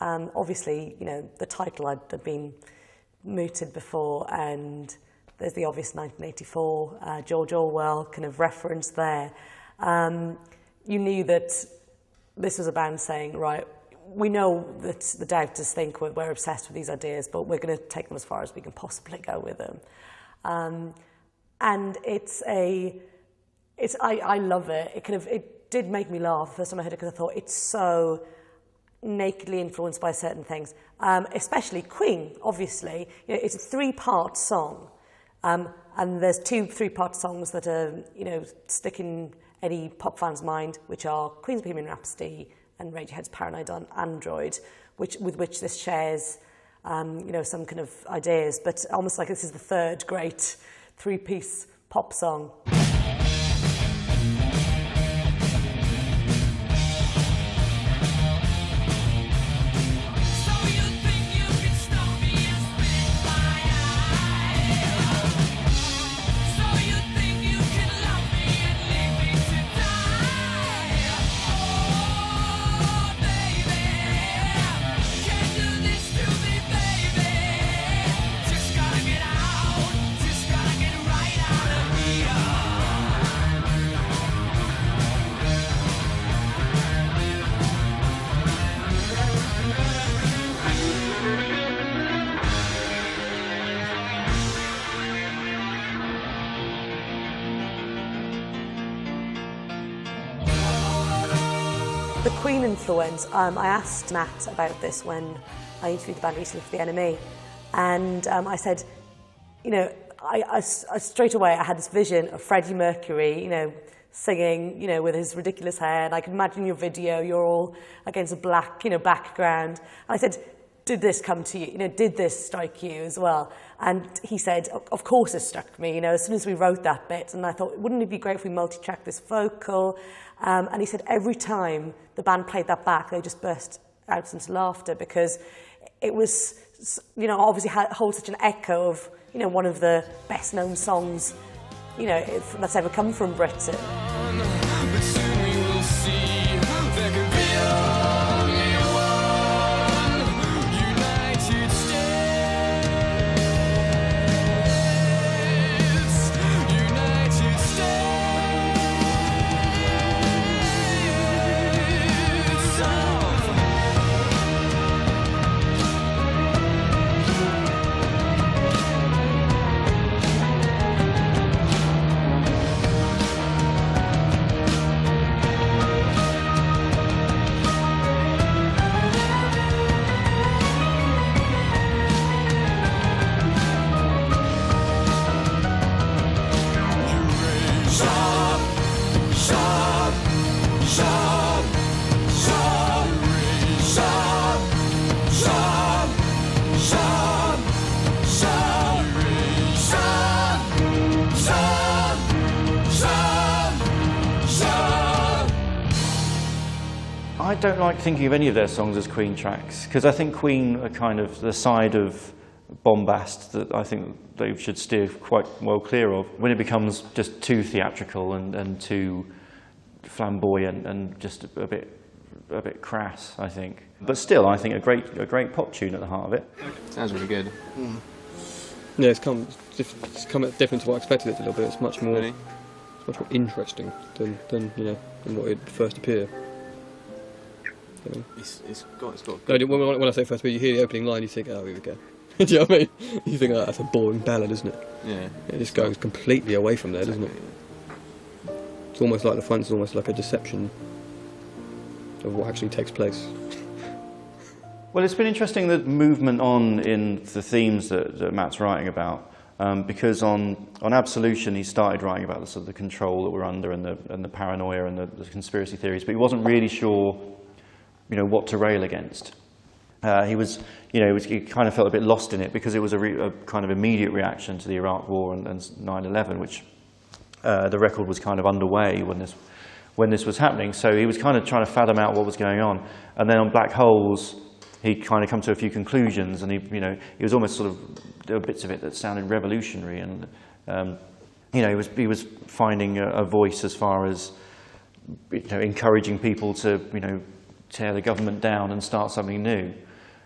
obviously, the title had been mooted before, and there's the obvious 1984 George Orwell kind of reference there. You knew that this was a band saying, right, we know that the Doubters think we're obsessed with these ideas, but we're going to take them as far as we can possibly go with them. And I love it. It did make me laugh the first time I heard it, because I thought it's so nakedly influenced by certain things, especially Queen, obviously. It's a 3-part song, and there's 2 3-part songs that are, stick in any pop fan's mind, which are Queen's Bohemian Rhapsody and Radiohead's Paranoia on Android, with which this shares, some kind of ideas, but almost like this is the 3rd great 3-piece pop song. The Queen influence, I asked Matt about this when I interviewed the band recently for the NME, and I said, I straight away I had this vision of Freddie Mercury, singing, with his ridiculous hair, and I could imagine your video, you're all against a black, background. And I said, did this come to you? Did this strike you as well? And he said, of course it struck me, as soon as we wrote that bit. And I thought, wouldn't it be great if we multi-tracked this vocal? And he said every time the band played that back, they just burst out into laughter, because it was, obviously holds such an echo of, one of the best-known songs, that's ever come from Britain. But soon we will see there could be only one United States. United States of I don't like thinking of any of their songs as Queen tracks, because I think Queen are kind of the side of bombast that I think they should steer quite well clear of. When it becomes just too theatrical and too flamboyant and just a bit crass, I think. But still, I think a great pop tune at the heart of it. Sounds really good. Yeah, it's come different to what I expected it to be a little bit. It's much more interesting than what it first appeared. It's got when I say first appear, you hear the opening line, you think, oh, here we go. Do you know what I mean? You think, oh, that's a boring ballad, isn't it? Yeah. This goes completely away from there, doesn't it? It's almost like the front is almost like a deception of what actually takes place. Well, it's been interesting, the movement on in the themes that Matt's writing about, because on Absolution he started writing about the sort of the control that we're under and the paranoia and the conspiracy theories, but he wasn't really sure, what to rail against. He kind of felt a bit lost in it because it was a kind of immediate reaction to the Iraq War and 9/11, which the record was kind of underway when this was happening. So he was kind of trying to fathom out what was going on. And then on Black Holes, he kind of come to a few conclusions, and he was almost sort of, there were bits of it that sounded revolutionary, and he was finding a voice as far as encouraging people to tear the government down and start something new.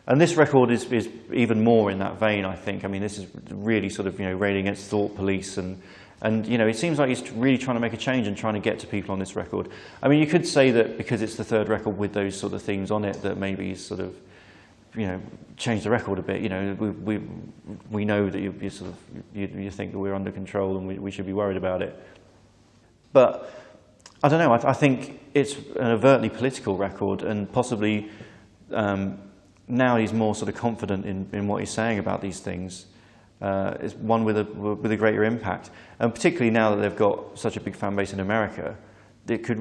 And this record is even more in that vein, I think. I mean, this is really sort of railing against thought police, and it seems like he's really trying to make a change and trying to get to people on this record. I mean, you could say that because it's the third record with those sort of themes on it, that maybe he's sort of changed the record a bit. We know that you think that we're under control and we should be worried about it. But I don't know. I think it's an overtly political record, and possibly now he's more sort of confident in what he's saying about these things. Is one with a greater impact, and particularly now that they've got such a big fan base in America, it could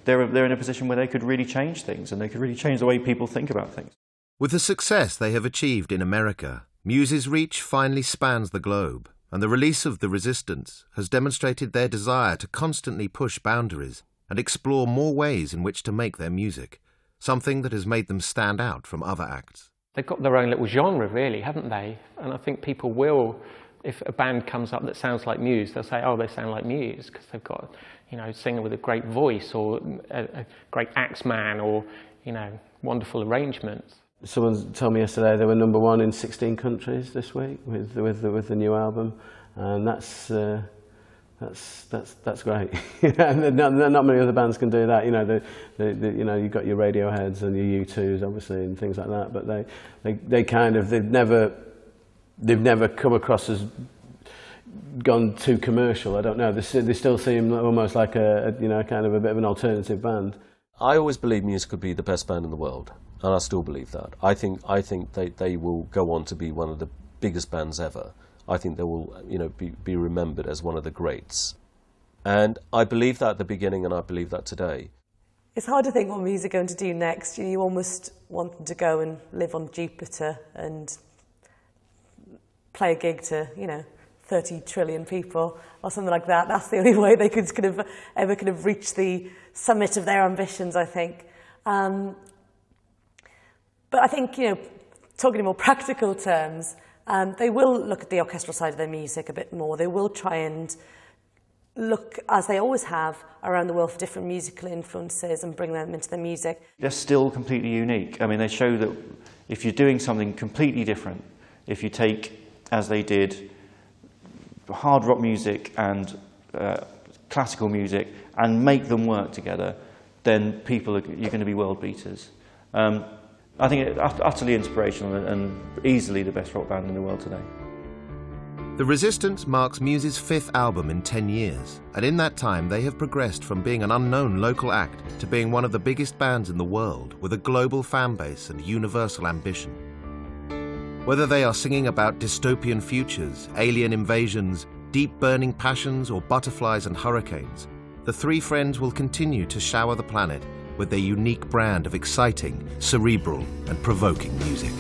they're in a position where they could really change things, and they could really change the way people think about things. With the success they have achieved in America, Muse's reach finally spans the globe, and the release of The Resistance has demonstrated their desire to constantly push boundaries and explore more ways in which to make their music, something that has made them stand out from other acts. They've got their own little genre, really, haven't they? And I think people will, if a band comes up that sounds like Muse, they'll say, oh, they sound like Muse, because they've got, a singer with a great voice, or a great axeman, or, wonderful arrangements. Someone told me yesterday they were #1 in 16 countries this week with the new album, and that's great. Not many other bands can do that. You've got your Radioheads and your U2s, obviously, and things like that. But they've never come across as gone too commercial. I don't know. They still seem almost like a kind of a bit of an alternative band. I always believed Muse could be the best band in the world, and I still believe that. I think they will go on to be one of the biggest bands ever. I think they will, be remembered as one of the greats. And I believe that at the beginning, and I believe that today. It's hard to think what Muse are going to do next. You almost want them to go and live on Jupiter and play a gig to, 30 trillion people or something like that. That's the only way they could ever reach the summit of their ambitions, I think. But I think, talking in more practical terms, they will look at the orchestral side of their music a bit more. They will try and look, as they always have, around the world for different musical influences and bring them into their music. They're still completely unique. I mean, they show that if you're doing something completely different, if you take, as they did, hard rock music and classical music and make them work together, then you're going to be world beaters. I think it's utterly inspirational and easily the best rock band in the world today. The Resistance marks Muse's 5th album in 10 years, and in that time they have progressed from being an unknown local act to being one of the biggest bands in the world with a global fan base and universal ambition. Whether they are singing about dystopian futures, alien invasions, deep burning passions, or butterflies and hurricanes, the three friends will continue to shower the planet with their unique brand of exciting, cerebral, and provoking music.